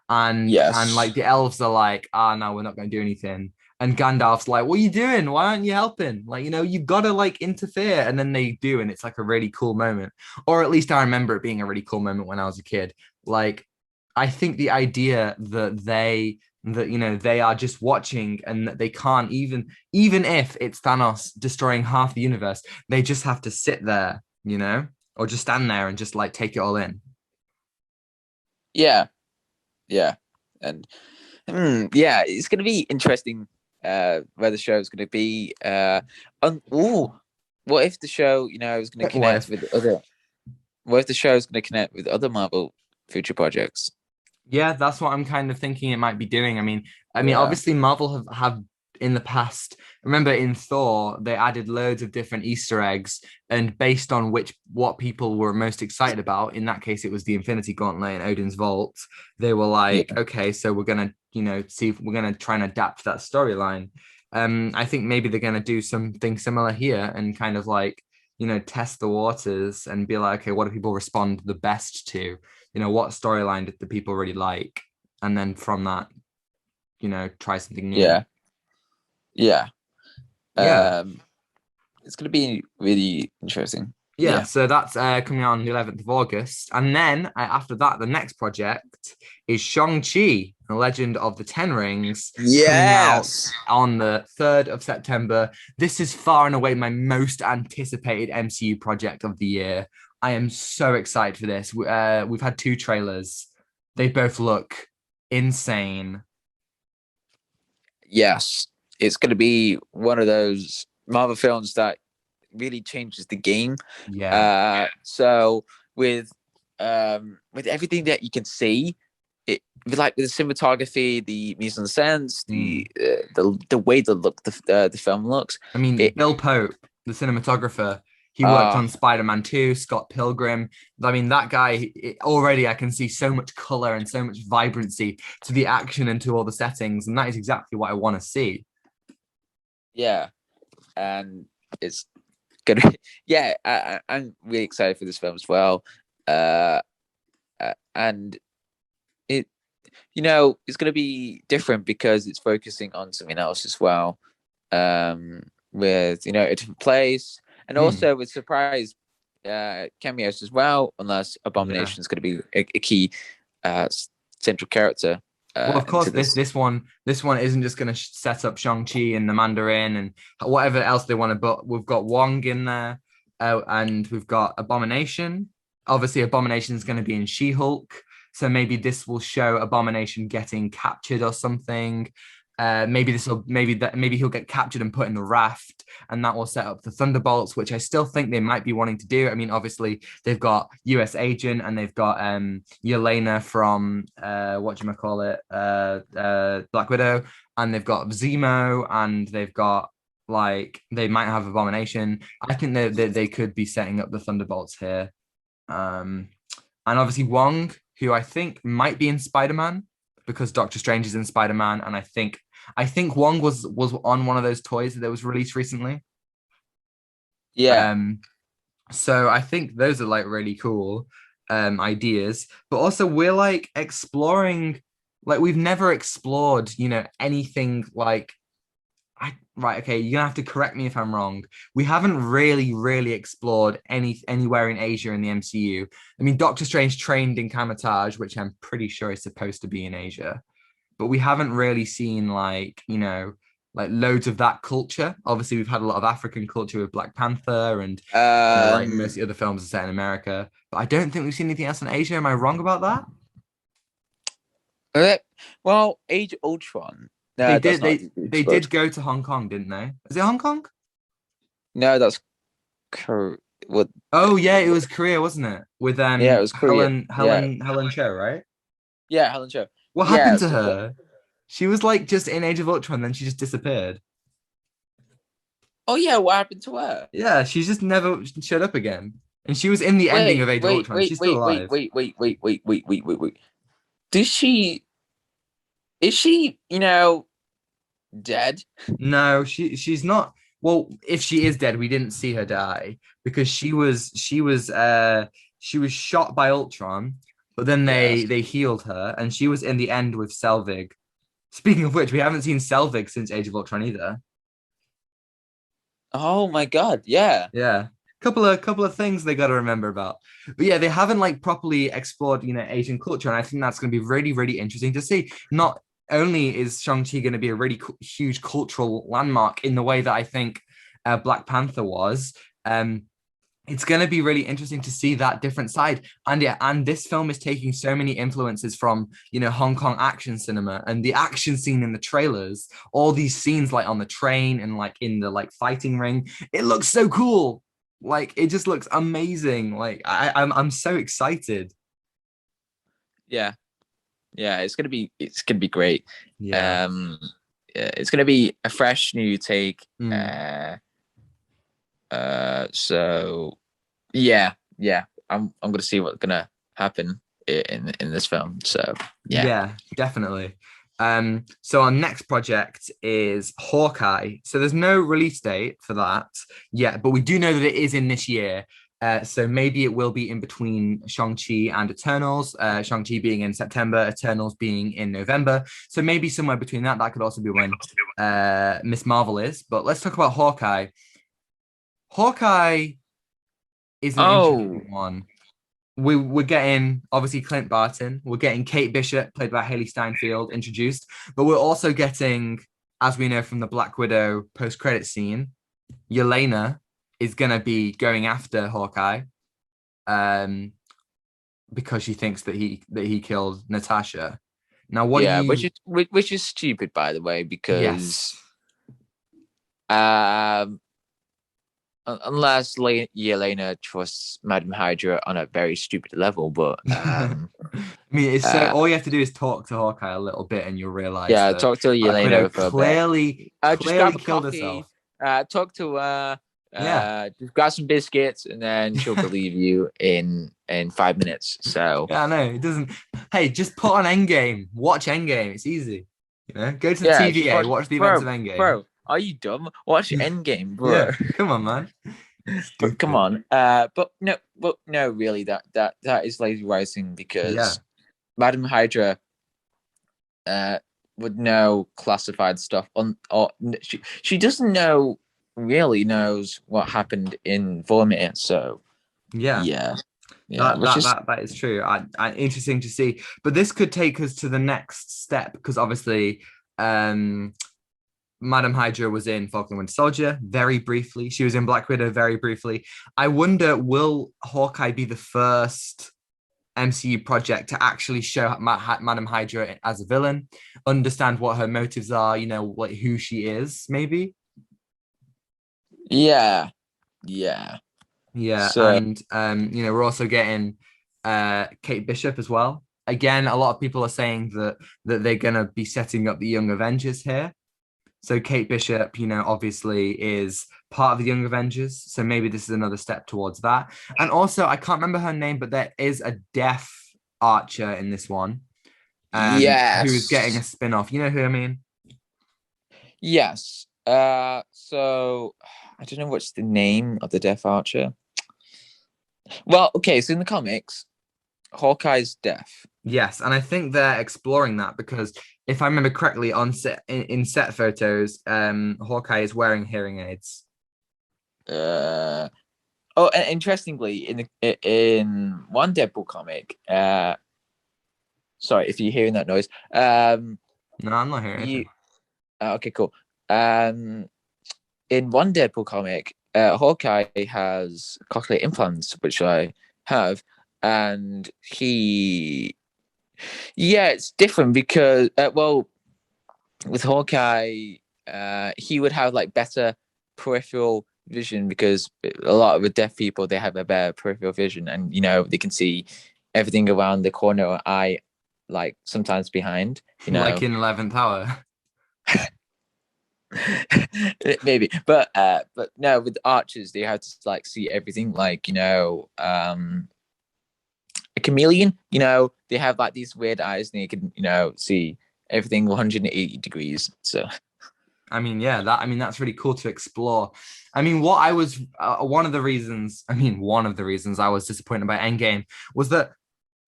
Speaker 1: and
Speaker 2: yes,
Speaker 1: like the elves are like, no, we're not going to do anything. And Gandalf's like, what are you doing? Why aren't you helping? Like, you've got to like interfere. And then they do, and it's like a really cool moment. Or at least I remember it being a really cool moment when I was a kid. Like, I think the idea that they are just watching and that they can't even if it's Thanos destroying half the universe, they just have to sit there, or just stand there and just like take it all in.
Speaker 2: yeah, yeah, and yeah, it's going to be interesting where the show is going to be. Ooh, what if the show, is going to
Speaker 1: What
Speaker 2: connect
Speaker 1: if?
Speaker 2: with other? What if the show is going to connect with other Marvel future projects?
Speaker 1: Yeah, that's what I'm kind of thinking it might be doing. I mean,
Speaker 2: Yeah,
Speaker 1: obviously Marvel have in the past. Remember in Thor, they added loads of different Easter eggs, and based on what people were most excited about, in that case, it was the Infinity Gauntlet and Odin's Vault. They were
Speaker 2: yeah,
Speaker 1: like, okay, so we're gonna, see if we're gonna try and adapt that storyline. I think maybe they're gonna do something similar here and kind of like, test the waters and be like, okay, what do people respond the best to? What storyline did the people really like? And then from that, try something new.
Speaker 2: yeah, yeah.
Speaker 1: Yeah.
Speaker 2: It's going to be really interesting.
Speaker 1: Yeah,
Speaker 2: Yeah.
Speaker 1: so that's coming out on the 11th of August. And then after that, the next project is Shang-Chi, The Legend of the Ten Rings, coming out
Speaker 2: Yes.
Speaker 1: on the 3rd of September. This is far and away my most anticipated MCU project of the year. I am so excited for this. We've had two trailers. They both look insane.
Speaker 2: Yes. It's going to be one of those Marvel films that really changes the game.
Speaker 1: Yeah.
Speaker 2: So with everything that you can see, like the cinematography, the mise en scène,
Speaker 1: Mm.
Speaker 2: the way the film looks,
Speaker 1: I mean,
Speaker 2: it
Speaker 1: Bill Pope, the cinematographer, he worked
Speaker 2: uh
Speaker 1: on Spider-Man 2, Scott Pilgrim. I mean, that guy, already I can see so much color and so much vibrancy to the action and to all the settings. And that is exactly what I want to see.
Speaker 2: yeah, and it's gonna yeah, I'm really excited for this film as well. Uh, and it it's going to be different because it's focusing on something else as well, with a different place and
Speaker 1: Mm,
Speaker 2: also with surprise cameos as well, unless
Speaker 1: yeah.
Speaker 2: Abomination is going to be a key uh central character.
Speaker 1: Well, of course,
Speaker 2: into
Speaker 1: this
Speaker 2: this.
Speaker 1: this one isn't just going to set up Shang-Chi and the Mandarin and whatever else they want to. But we've got Wong in there, and we've got Abomination. Obviously, Abomination is going to be in She-Hulk, so maybe this will show Abomination getting captured or something. Maybe he'll get captured and put in the raft, and that will set up the Thunderbolts, which I still think they might be wanting to do. I mean, obviously they've got US Agent and they've got Yelena from what do you call it, Black Widow, and they've got Zemo, and they've got they might have Abomination. I think they could be setting up the Thunderbolts here, and obviously Wong, who I think might be in Spider-Man because Doctor Strange is in Spider-Man, and I think Wong was on one of those toys that was released recently.
Speaker 2: Yeah,
Speaker 1: So I think those are really cool ideas, but also we're exploring we've never explored, anything right, okay, you're gonna have to correct me if I'm wrong. We haven't really explored anywhere in Asia in the MCU. I mean, Doctor Strange trained in Kamatage, which I'm pretty sure is supposed to be in Asia, but we haven't really seen loads of that culture. Obviously, we've had a lot of African culture with Black Panther, and most of the other films are set in America. But I don't think we've seen anything else in Asia. Am I wrong about that?
Speaker 2: well, Age of Ultron.
Speaker 1: They
Speaker 2: No,
Speaker 1: did.
Speaker 2: that's not
Speaker 1: They did go to Hong Kong, didn't they? Is it Hong Kong?
Speaker 2: No, that's what?
Speaker 1: Oh yeah, it was Korea, wasn't it? With
Speaker 2: Yeah, it was Korea.
Speaker 1: Helen Cho, right?
Speaker 2: Yeah, Helen Cho.
Speaker 1: What
Speaker 2: Yeah.
Speaker 1: happened to her? She was just in Age of Ultron, then she just disappeared.
Speaker 2: Oh yeah, what happened to her?
Speaker 1: Yeah, she just never showed up again. And she was in the ending
Speaker 2: Wait,
Speaker 1: of Age of
Speaker 2: wait,
Speaker 1: Ultron.
Speaker 2: wait,
Speaker 1: She's still
Speaker 2: wait, wait,
Speaker 1: alive.
Speaker 2: wait, wait, wait, wait, wait, wait, wait, wait. Does she? Is she? Dead?
Speaker 1: No, she's not. Well, if she is dead, we didn't see her die because she was shot by Ultron, but then
Speaker 2: Yes.
Speaker 1: they healed her, and she was in the end with Selvig. Speaking of which, we haven't seen Selvig since Age of Ultron either.
Speaker 2: Oh my God. Yeah.
Speaker 1: Yeah. Couple of things they got to remember about. But yeah, they haven't properly explored, Asian culture, and I think that's going to be really, really interesting to see. Not only is Shang-Chi going to be a really huge cultural landmark in the way that I think Black Panther was, it's going to be really interesting to see that different side. And yeah, and this film is taking so many influences from, Hong Kong action cinema, and the action scene in the trailers, all these scenes on the train and in the fighting ring. It looks so cool. It just looks amazing. I'm so excited.
Speaker 2: Yeah. Yeah. It's gonna be great.
Speaker 1: Yeah.
Speaker 2: Yeah, it's gonna be a fresh new take.
Speaker 1: Mm.
Speaker 2: So yeah. I'm gonna see what's gonna happen in this film. So yeah.
Speaker 1: Yeah, definitely. So our next project is Hawkeye. So there's no release date for that yet, but we do know that it is in this year. So maybe it will be in between Shang-Chi and Eternals, Shang-Chi being in September, Eternals being in November. So maybe somewhere between that. That could also be when Miss Marvel is. But let's talk about Hawkeye. Hawkeye is an interesting one. We're getting obviously Clint Barton. We're getting Kate Bishop, played by Haley Steinfeld, introduced, but we're also getting, as we know from the Black Widow post-credit scene, Yelena is gonna be going after Hawkeye, because she thinks that he killed Natasha. Now, what do you?
Speaker 2: Which is stupid, by the way, because
Speaker 1: Yes.
Speaker 2: unless Yelena trusts Madam Hydra on a very stupid level, but
Speaker 1: I mean, it's so all you have to do is talk to Hawkeye a little bit, and you'll realize
Speaker 2: yeah,
Speaker 1: that
Speaker 2: talk to
Speaker 1: Black Widow
Speaker 2: Yelena for a bit. Just grab a
Speaker 1: killed
Speaker 2: coffee,
Speaker 1: herself.
Speaker 2: talk to her,
Speaker 1: Yeah.
Speaker 2: just grab some biscuits, and then she'll believe you in 5 minutes. So
Speaker 1: Yeah, I know. It doesn't. Hey, just put on Endgame. Watch Endgame. It's easy. Go to the
Speaker 2: yeah, just
Speaker 1: TVA. Watch the events of Endgame.
Speaker 2: bro. Are you dumb? Watch Endgame, bro.
Speaker 1: Yeah. Come on, man.
Speaker 2: But come
Speaker 1: Stupid.
Speaker 2: on. But no, really, that is lazy writing because
Speaker 1: Yeah.
Speaker 2: Madam Hydra would know classified stuff or she doesn't really knows what happened in Vormir. So
Speaker 1: Yeah.
Speaker 2: yeah. Yeah,
Speaker 1: That
Speaker 2: which
Speaker 1: that
Speaker 2: is
Speaker 1: that that is true. Interesting to see. But this could take us to the next step because obviously, um, Madam Hydra was in Falcon and Winter Soldier very briefly. She was in Black Widow very briefly. I wonder, will Hawkeye be the first MCU project to actually show Madam Hydra as a villain, understand what her motives are, like who she is, maybe?
Speaker 2: yeah, yeah.
Speaker 1: Yeah,
Speaker 2: So
Speaker 1: and we're also getting Kate Bishop as well. Again, a lot of people are saying that they're gonna be setting up the Young Avengers here. So Kate Bishop, obviously is part of the Young Avengers. So maybe this is another step towards that. And also, I can't remember her name, but there is a deaf archer in this one, who is getting a
Speaker 2: yes,
Speaker 1: spin-off. You know who I mean?
Speaker 2: yes. So I don't know what's the name of the Death Archer. Well, okay, so in the comics, Hawkeye's deaf.
Speaker 1: Yes, and I think they're exploring that because if I remember correctly, on set in set photos, Hawkeye is wearing hearing aids.
Speaker 2: Uh, oh, and interestingly, in one Deadpool comic, sorry if you're hearing that noise.
Speaker 1: No, I'm not hearing
Speaker 2: You
Speaker 1: anything.
Speaker 2: okay, cool. Um, in one Deadpool comic, Hawkeye has cochlear implants, which I have, and yeah, it's different because, well, with Hawkeye, he would have like better peripheral vision because a lot of the deaf people they have a better peripheral vision, and they can see everything around the corner or eye, like sometimes behind.
Speaker 1: Like in 11th Hour.
Speaker 2: Maybe, but no, with archers they have to like see everything, like a chameleon. They have like these weird eyes and they can see everything 180 degrees. So
Speaker 1: That's really cool to explore. I mean, what I was one of the reasons I was disappointed by Endgame was that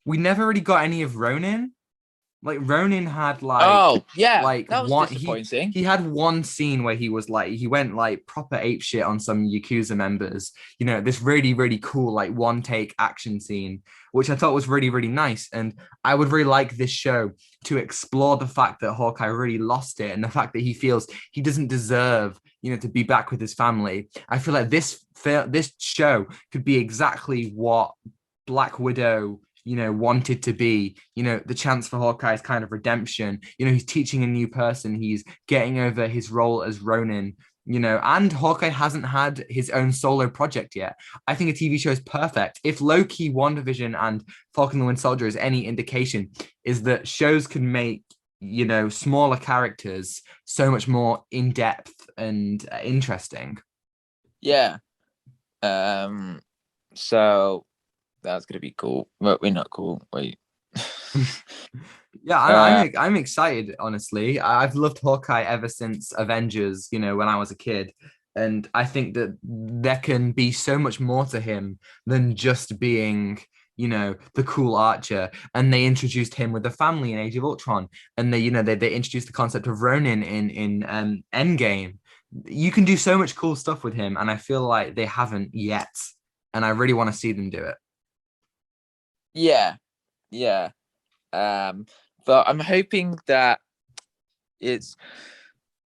Speaker 1: we never really got any of Ronin. Like Ronin had
Speaker 2: oh yeah, that was
Speaker 1: one
Speaker 2: disappointing.
Speaker 1: he had one scene where he went like proper ape shit on some Yakuza members. This really, really cool like one take action scene, which I thought was really, really nice. And I would really like this show to explore the fact that Hawkeye really lost it and the fact that he feels he doesn't deserve, to be back with his family. I feel like this show could be exactly what Black Widow wanted to be, the chance for Hawkeye's kind of redemption. He's teaching a new person, he's getting over his role as Ronin, and Hawkeye hasn't had his own solo project yet. I think a TV show is perfect. If Loki, WandaVision, and Falcon and the Winter Soldier is any indication, is that shows can make smaller characters so much more in depth and interesting.
Speaker 2: Yeah. So that's gonna be cool. But we're not cool. Wait.
Speaker 1: Yeah, I'm
Speaker 2: uh,
Speaker 1: I'm I'm excited. Honestly, I've loved Hawkeye ever since Avengers. When I was a kid, and I think that there can be so much more to him than just being, the cool archer. And they introduced him with the family in Age of Ultron, and they introduced the concept of Ronin in Endgame. You can do so much cool stuff with him, and I feel like they haven't yet, and I really want to see them do it.
Speaker 2: yeah, yeah. But I'm hoping that it's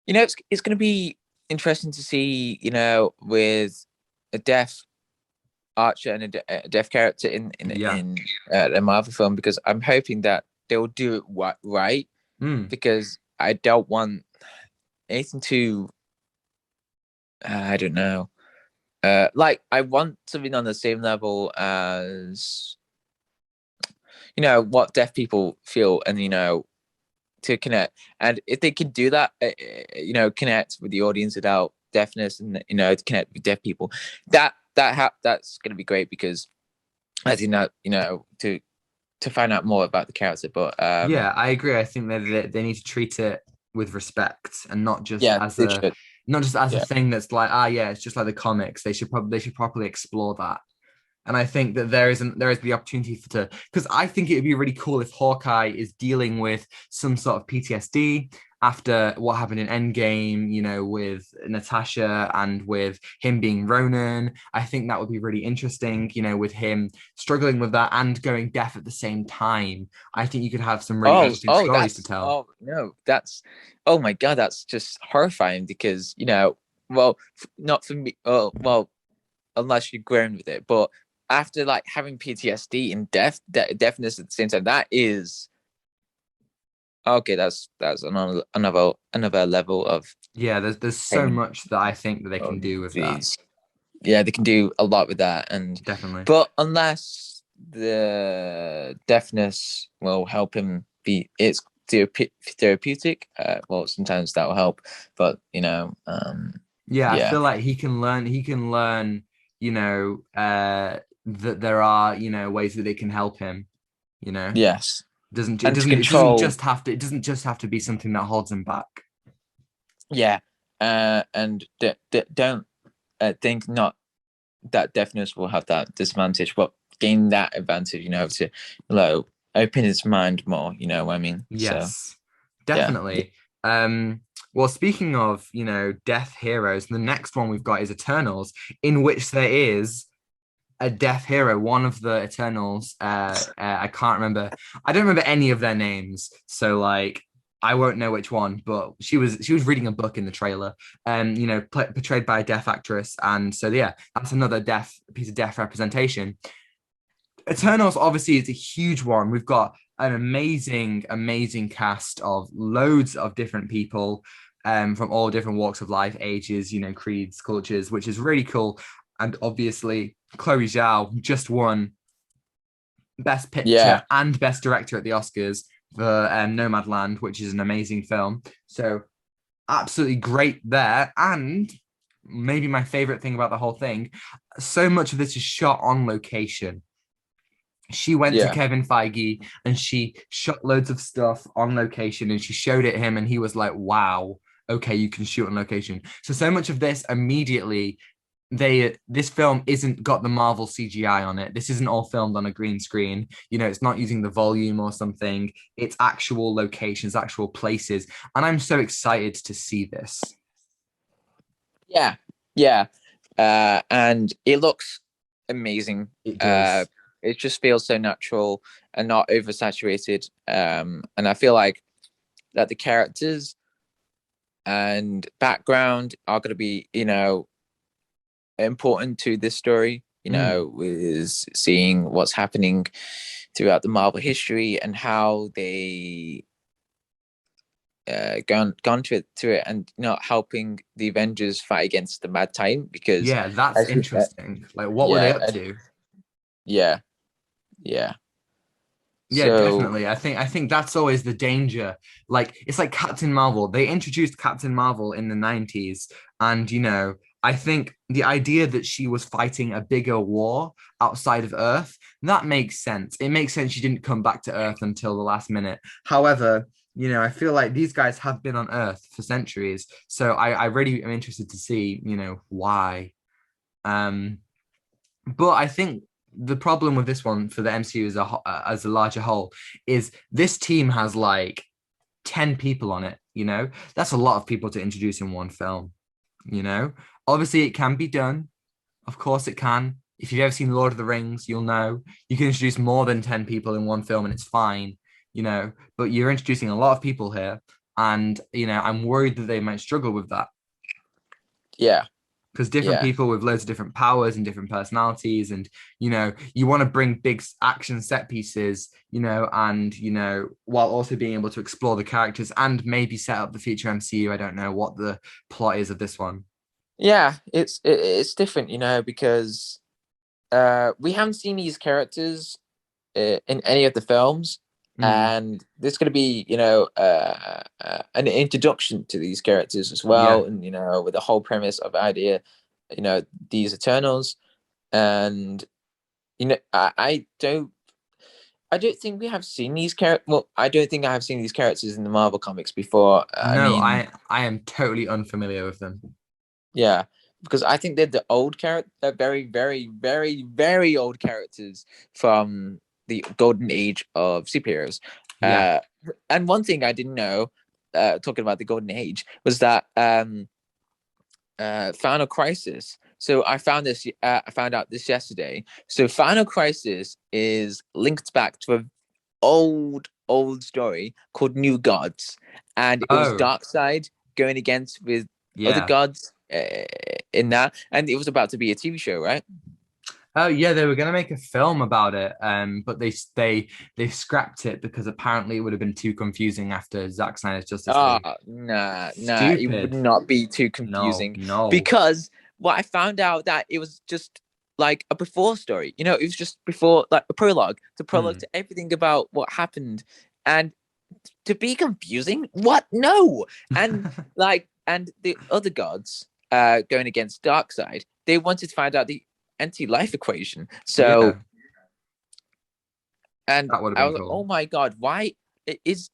Speaker 2: it's going to be interesting to see with a deaf archer and a deaf character
Speaker 1: Yeah.
Speaker 2: in a Marvel film, because I'm hoping that they'll do it right,
Speaker 1: Mm.
Speaker 2: because I don't want anything to I don't know, like I want something on the same level as what deaf people feel, and to connect. And if they can do that, connect with the audience without deafness, and to connect with deaf people, that's going to be great, because I think that to find out more about the character. But
Speaker 1: Yeah, I agree. I think that they need to treat it with respect and
Speaker 2: yeah, they should.
Speaker 1: not just as a
Speaker 2: Yeah,
Speaker 1: thing that's like, yeah, it's just like the comics. They should properly explore that. And I think that there is the opportunity for to because I think it would be really cool if Hawkeye is dealing with some sort of PTSD after what happened in Endgame, you know, with Natasha and with him being Ronan. I think that would be really interesting, you know, with him struggling with that and going deaf at the same time. I think you could have some really interesting stories to tell.
Speaker 2: Oh no, that's oh my god, that's just horrifying because well, not for me. Oh well, unless you're grown with it, but after like having PTSD and deafness at the same time, that is okay. That's another level
Speaker 1: Yeah, there's so
Speaker 2: pain.
Speaker 1: much that I think that they
Speaker 2: Oh
Speaker 1: can do with that.
Speaker 2: jeez, yeah, they can do a lot with that, and
Speaker 1: Definitely.
Speaker 2: but unless the deafness will help him be, it's therapeutic. Well, sometimes that will help, but
Speaker 1: Yeah, I
Speaker 2: yeah,
Speaker 1: feel like he can learn, you know, that there are, you know, ways that it can help him, you know.
Speaker 2: yes,
Speaker 1: Doesn't it
Speaker 2: and to
Speaker 1: doesn't it doesn't
Speaker 2: control,
Speaker 1: just have to it doesn't just have to be something that holds him back.
Speaker 2: yeah, and don't think not that deafness will have that disadvantage, but gain that advantage, to open his mind more. You know what I mean? So
Speaker 1: Yes,
Speaker 2: yeah,
Speaker 1: definitely. Um, well, speaking of, you know, death heroes, the next one we've got is Eternals, in which there is a deaf hero, one of the Eternals. I can't remember. I don't remember any of their names, so like I won't know which one. But she was reading a book in the trailer, you know, portrayed by a deaf actress, and so yeah, that's another deaf piece of deaf representation. Eternals obviously is a huge one. We've got an amazing, amazing cast of loads of different people from all different walks of life, ages, you know, creeds, cultures, which is really cool. And obviously, Chloe Zhao just won Best
Speaker 2: yeah,
Speaker 1: Picture and Best Director at the Oscars for Nomadland, which is an amazing film. So absolutely great there. And maybe my favorite thing about the whole thing, so much of this is shot on location. She went to
Speaker 2: yeah,
Speaker 1: Kevin Feige and she shot loads of stuff on location and she showed it him and he was like, wow, okay, you can shoot on location. So much of this immediately this film isn't got the Marvel CGI on it. This isn't all filmed on a green screen. You know, it's not using the volume or something. It's actual locations, actual places. And I'm so excited to see this.
Speaker 2: yeah, yeah, and it looks amazing.
Speaker 1: It
Speaker 2: Uh,
Speaker 1: does.
Speaker 2: it just feels so natural and not oversaturated. And I feel like that the characters and background are going to be, important to this story.
Speaker 1: Mm.
Speaker 2: Is seeing what's happening throughout the Marvel history and how they gone to it and helping the Avengers fight against the Mad Titan because
Speaker 1: Yeah, that's
Speaker 2: as
Speaker 1: interesting. Like, what were they
Speaker 2: yeah,
Speaker 1: up to?
Speaker 2: yeah, yeah.
Speaker 1: Yeah,
Speaker 2: So
Speaker 1: definitely. I think that's always the danger. Like it's like Captain Marvel. They introduced Captain Marvel in the 90s and you know, I think the idea that she was fighting a bigger war outside of Earth, that makes sense. It makes sense she didn't come back to Earth until the last minute. However, you know, I feel like these guys have been on Earth for centuries. So I really am interested to see, you know, why. Um but I think the problem with this one for the MCU as a larger whole is this team has like 10 people on it, you know? That's a lot of people to introduce in one film, you know? Obviously, it can be done. Of course, it can. If you've ever seen Lord of the Rings, you'll know you can introduce more than 10 people in one film and it's fine, you know? But you're introducing a lot of people here. And, you know, I'm worried that they might struggle with that
Speaker 2: yeah,
Speaker 1: because different
Speaker 2: yeah,
Speaker 1: people with loads of different powers and different personalities and you know you want to bring big action set pieces, you know, and you know while also being able to explore the characters and maybe set up the future MCU. I don't know what the plot is of this one.
Speaker 2: yeah. It's different, because we haven't seen these characters in any of the films,
Speaker 1: Mm,
Speaker 2: and there's going to be an introduction to these characters as
Speaker 1: yeah,
Speaker 2: well, and with the whole premise of idea, these Eternals, and I don't think we have seen these characters. Well, I don't think I have seen these characters in the Marvel comics before. I
Speaker 1: no,
Speaker 2: mean,
Speaker 1: I am totally unfamiliar with them.
Speaker 2: yeah, because I think they're the old character, very, very, very, very old characters from the golden age of superheroes.
Speaker 1: Yeah.
Speaker 2: Uh, and one thing I didn't know, talking about the golden age, was that Final Crisis. So I found this. I found out this yesterday. So Final Crisis is linked back to a old story called New Gods, and it was
Speaker 1: Oh,
Speaker 2: Darkseid going against with other
Speaker 1: yeah.
Speaker 2: gods in that, and it was about to be a TV show, right?
Speaker 1: Oh yeah, they were gonna make a film about it, but they scrapped it because apparently it would have been too confusing after Zack Snyder's Justice
Speaker 2: Ah,
Speaker 1: League.
Speaker 2: nah, it would
Speaker 1: Stupid.
Speaker 2: not be too
Speaker 1: No,
Speaker 2: confusing
Speaker 1: no.
Speaker 2: because what I found out that it was just like a before story. You know, it was just before like a prologue, the prologue
Speaker 1: Mm.
Speaker 2: to everything about what happened, and to be confusing, what? No, and and the other gods, going against Darkseid, they wanted to find out the anti-life equation. So,
Speaker 1: Yeah,
Speaker 2: and
Speaker 1: that would have
Speaker 2: I
Speaker 1: been
Speaker 2: was like,
Speaker 1: cool.
Speaker 2: oh my god, why is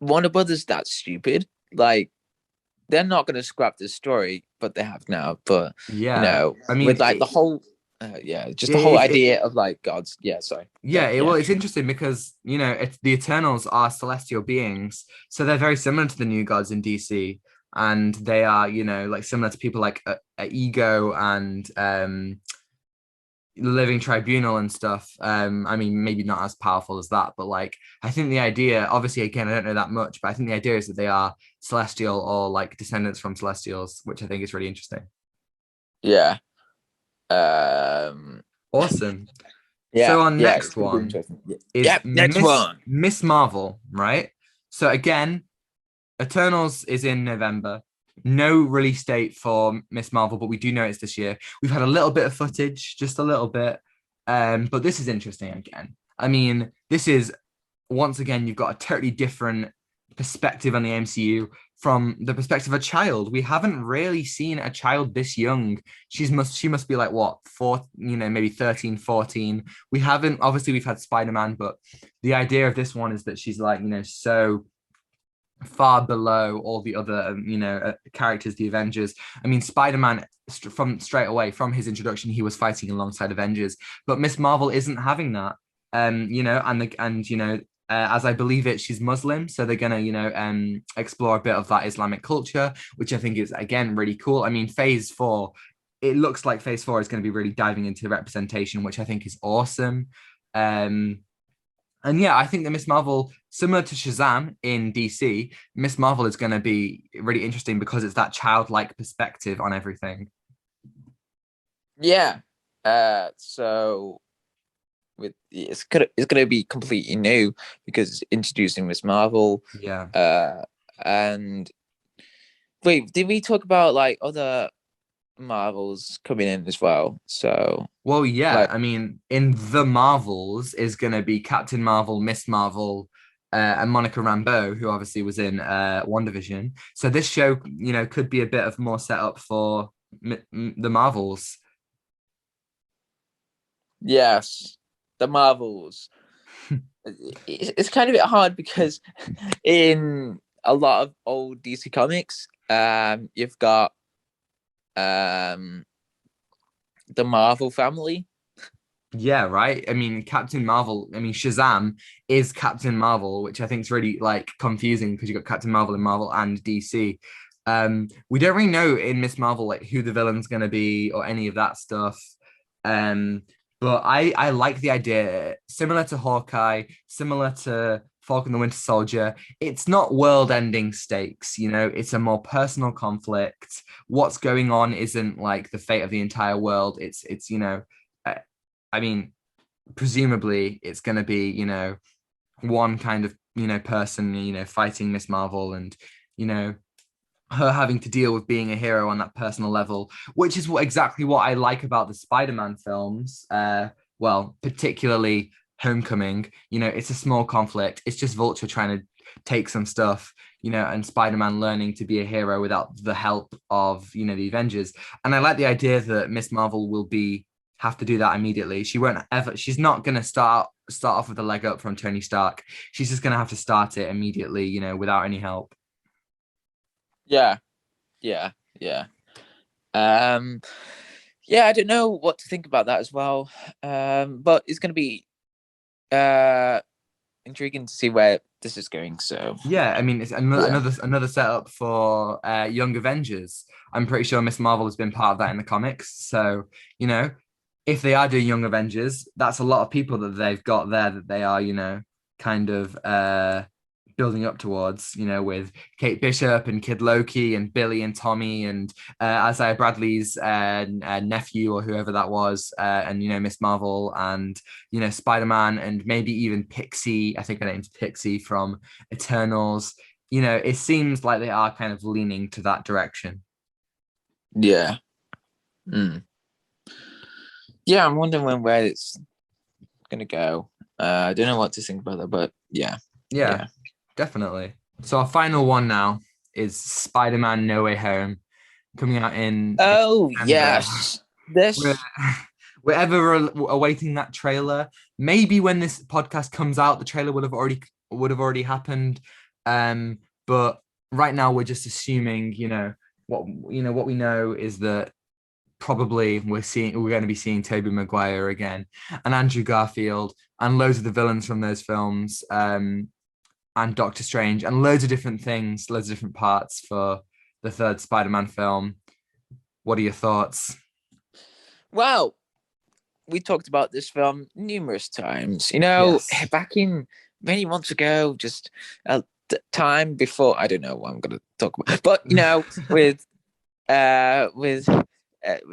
Speaker 2: Warner Brothers that stupid? Like they're not going to scrap this story, but they have now. But
Speaker 1: Yeah, I mean,
Speaker 2: with like the whole, yeah, just the whole
Speaker 1: it
Speaker 2: idea of like gods. Yeah, sorry.
Speaker 1: yeah,
Speaker 2: Yeah,
Speaker 1: well, it's interesting because the Eternals are celestial beings, so they're very similar to the New Gods in DC, and they are, like similar to people like Ego and Living Tribunal and stuff. I mean, maybe not as powerful as that, but like I think the idea, obviously, again, I don't know that much, but I think the idea is that they are celestial or like descendants from celestials, which I think is really interesting.
Speaker 2: yeah, um,
Speaker 1: Awesome. So
Speaker 2: yeah,
Speaker 1: our
Speaker 2: yeah.
Speaker 1: next
Speaker 2: It's gonna be
Speaker 1: one
Speaker 2: interesting. Yeah.
Speaker 1: is
Speaker 2: Yep. Next one.
Speaker 1: Miss Marvel, right? So again, Eternals is in November. No release date for Miss Marvel, but we do know it's this year. We've had a little bit of footage, just a little bit. But this is interesting again. I mean, this is once again, you've got a totally different perspective on the MCU from the perspective of a child. We haven't really seen a child this young. She must be like what, four, maybe 13, 14. We haven't, obviously we've had Spider-Man, but the idea of this one is that she's like, so far below all the other characters, the Avengers. I mean, Spider-Man from straight away from his introduction, he was fighting alongside Avengers, but Miss Marvel isn't having that. As I believe it, she's Muslim, so they're gonna, explore a bit of that Islamic culture, which I think is again really cool. I mean, Phase 4, it looks like Phase 4 is going to be really diving into the representation, which I think is awesome. And yeah, I think that Miss Marvel, similar to Shazam in DC, Miss Marvel is going to be really interesting because it's that childlike perspective on everything.
Speaker 2: Yeah. So it's gonna be completely new because it's introducing Miss Marvel.
Speaker 1: Yeah.
Speaker 2: And wait, did we talk about like other Marvels coming in as well? So
Speaker 1: Well, yeah.
Speaker 2: like,
Speaker 1: I mean, in the Marvels is going to be Captain Marvel, Miss Marvel, and Monica Rambeau, who obviously was in WandaVision. So this show, could be a bit of more setup for the Marvels.
Speaker 2: yes, the Marvels. It's kind of a bit hard because in a lot of old DC comics, you've got um the Marvel family.
Speaker 1: Yeah, right. I mean, Captain Marvel, I mean, Shazam is Captain Marvel, which I think is really like confusing because you got Captain Marvel in Marvel and DC. We don't really know in Miss Marvel like who the villain's gonna be or any of that stuff. Um, but I like the idea, similar to Hawkeye, similar to Falcon the Winter Soldier. It's not world-ending stakes, it's a more personal conflict. What's going on isn't like the fate of the entire world. It's uh, I mean, presumably it's going to be, one kind of, person, fighting Miss Marvel and, you know, her having to deal with being a hero on that personal level, which is exactly what I like about the Spider-Man films. Well, particularly Homecoming, it's a small conflict. It's just Vulture trying to take some stuff, and Spider-Man learning to be a hero without the help of, the Avengers. And I like the idea that Miss Marvel will have to do that immediately. She's not going to start off with a leg up from Tony Stark. She's just going to have to start it immediately, without any help.
Speaker 2: Yeah, yeah, yeah. Um, yeah, I don't know what to think about that as well. But it's going to be uh intriguing to see where this is going. So
Speaker 1: Yeah, I mean, it's
Speaker 2: yeah,
Speaker 1: another setup for Young Avengers. I'm pretty sure Miss Marvel has been part of that in the comics. So, you know, if they are doing Young Avengers, that's a lot of people that they've got there that they are, kind of building up towards, with Kate Bishop and Kid Loki and Billy and Tommy and Isaiah Bradley's nephew or whoever that was, and Miss Marvel and Spider-Man and maybe even Pixie. I think her name's Pixie from Eternals. It seems like they are kind of leaning to that direction.
Speaker 2: yeah, mm. Yeah. I'm wondering where it's going to go. I don't know what to think about that, but yeah,
Speaker 1: Yeah,
Speaker 2: yeah.
Speaker 1: definitely. So our final one now is Spider-Man No Way Home coming out in
Speaker 2: Oh
Speaker 1: December.
Speaker 2: yes,
Speaker 1: We're,
Speaker 2: this.
Speaker 1: we're ever awaiting that trailer. Maybe when this podcast comes out, the trailer would have already happened. But right now we're just assuming, what we know is that probably we're going to be seeing Tobey Maguire again and Andrew Garfield and loads of the villains from those films, and Doctor Strange and loads of different things, loads of different parts for the third Spider-Man film. What are your thoughts?
Speaker 2: Well, we talked about this film numerous times.
Speaker 1: Yes.
Speaker 2: Back in many months ago, just a time before. I don't know what I'm going to talk about, but with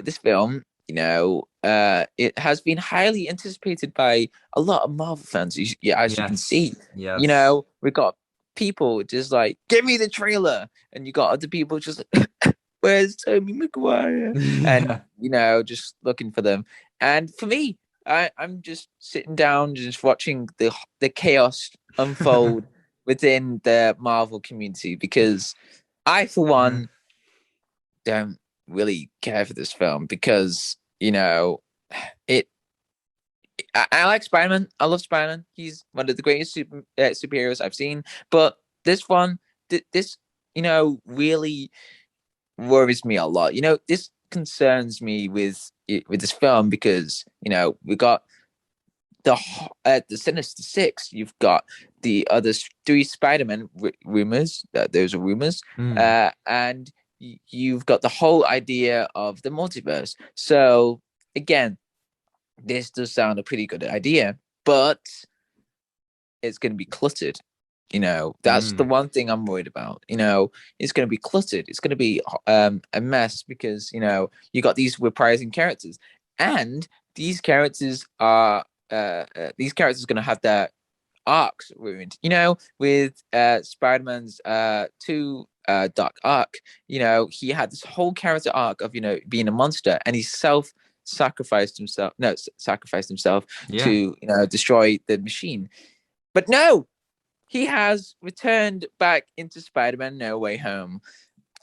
Speaker 2: this film, it has been highly anticipated by a lot of Marvel fans. Yeah, as you can see,
Speaker 1: Yes. Yes.
Speaker 2: we got people just like, give me the trailer, and you got other people just where's Tobey Maguire? And
Speaker 1: Yeah.
Speaker 2: just looking for them. And for me, I'm just sitting down, just watching the chaos unfold within the Marvel community because I, for one, don't really care for this film because it. I like Spider-Man. I love Spider-Man. He's one of the greatest superheroes I've seen. But this one, this really worries me a lot. This concerns me with this film because we got the Sinister Six. You've got the other three Spider-Man rumors. Those are rumors,
Speaker 1: Mm.
Speaker 2: and you've got the whole idea of the multiverse. So again, this does sound a pretty good idea, but it's going to be cluttered. That's the
Speaker 1: Mm.
Speaker 2: one thing I'm worried about. It's going to be cluttered. It's going to be a mess because you got these reprising characters, and these characters are going to have their arcs ruined. With Spider-Man's two dark arc. He had this whole character arc of being a monster, and he sacrificed himself
Speaker 1: Yeah.
Speaker 2: to destroy the machine. But no, he has returned back into Spider-Man No Way Home.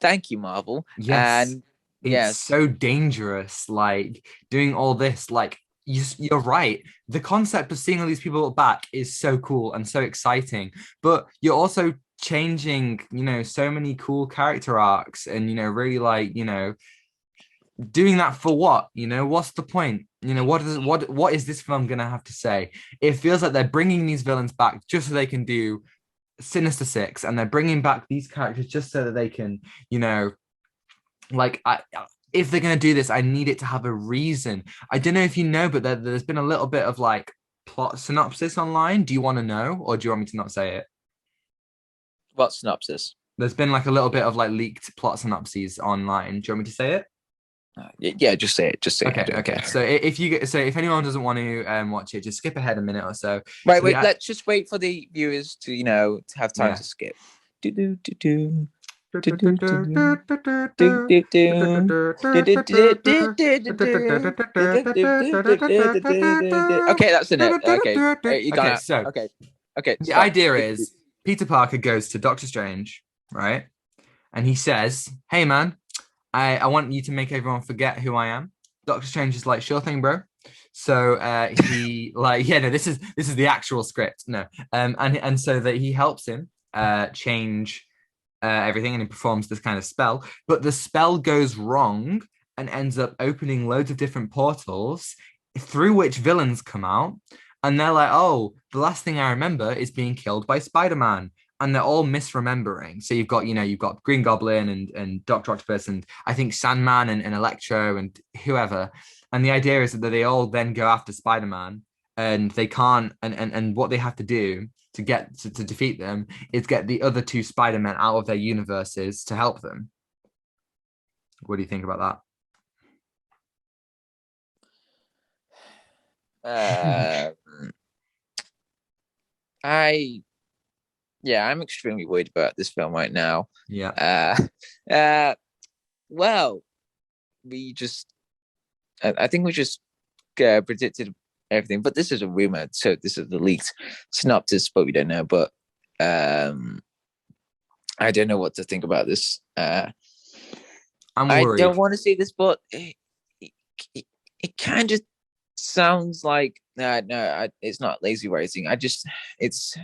Speaker 2: Thank you, Marvel.
Speaker 1: Yes.
Speaker 2: And
Speaker 1: It's
Speaker 2: yes,
Speaker 1: so dangerous, like doing all this. Like you're right. The concept of seeing all these people back is so cool and so exciting. But you're also changing, so many cool character arcs, and really like, doing that for what? What's the point? What is this film gonna have to say? It feels like they're bringing these villains back just so they can do Sinister Six, and they're bringing back these characters just so that they can, you know, like if they're gonna do this, I need it to have a reason. I don't know if you know, but there's been a little bit of like plot synopsis online. Do you want to know, or do you want me to not say it?
Speaker 2: what synopsis?
Speaker 1: There's been like a little bit of like leaked plot synopses online. Do you want me to say it?
Speaker 2: Yeah, just say it. Just say it. I
Speaker 1: Okay,
Speaker 2: don't
Speaker 1: okay.
Speaker 2: care.
Speaker 1: So if anyone doesn't want to watch it, just skip ahead a minute or so.
Speaker 2: Right,
Speaker 1: So
Speaker 2: wait.
Speaker 1: yeah,
Speaker 2: Let's just wait for the viewers to to have time
Speaker 1: yeah.
Speaker 2: to skip. Do do do do. Do, do, do, do. Do, do, do. Do, do, do, do, do, do, do. Do, do, do, do, do, do, do, do, do. Okay, that's in it. Okay, you
Speaker 1: Okay,
Speaker 2: gonna.
Speaker 1: so
Speaker 2: Okay, okay,
Speaker 1: the
Speaker 2: stop.
Speaker 1: idea is Peter Parker goes to Doctor Strange, right? And he says, "Hey man, I want you to make everyone forget who I am." Doctor Strange is like, "Sure thing, bro." So he like, yeah, no, this is the actual script. No. And so that he helps him change everything, and he performs this kind of spell, but the spell goes wrong, and ends up opening loads of different portals through which villains come out. And they're like, oh, the last thing I remember is being killed by Spider-Man. And they're all misremembering. So you've got Green Goblin and Doctor Octopus and I think Sandman and Electro and whoever. And the idea is that they all then go after Spider-Man and they can't and what they have to do to get to defeat them is get the other two Spider-Men out of their universes to help them. What do you think about that?
Speaker 2: Uh, I'm extremely worried about this film right now.
Speaker 1: Yeah.
Speaker 2: Well, I think we just predicted everything, but this is a rumor, so this is the leaked synopsis, but we don't know. But I don't know what to think about this.
Speaker 1: I'm
Speaker 2: I
Speaker 1: worried.
Speaker 2: don't want to see this, but it kind of sounds like it's not lazy writing. It's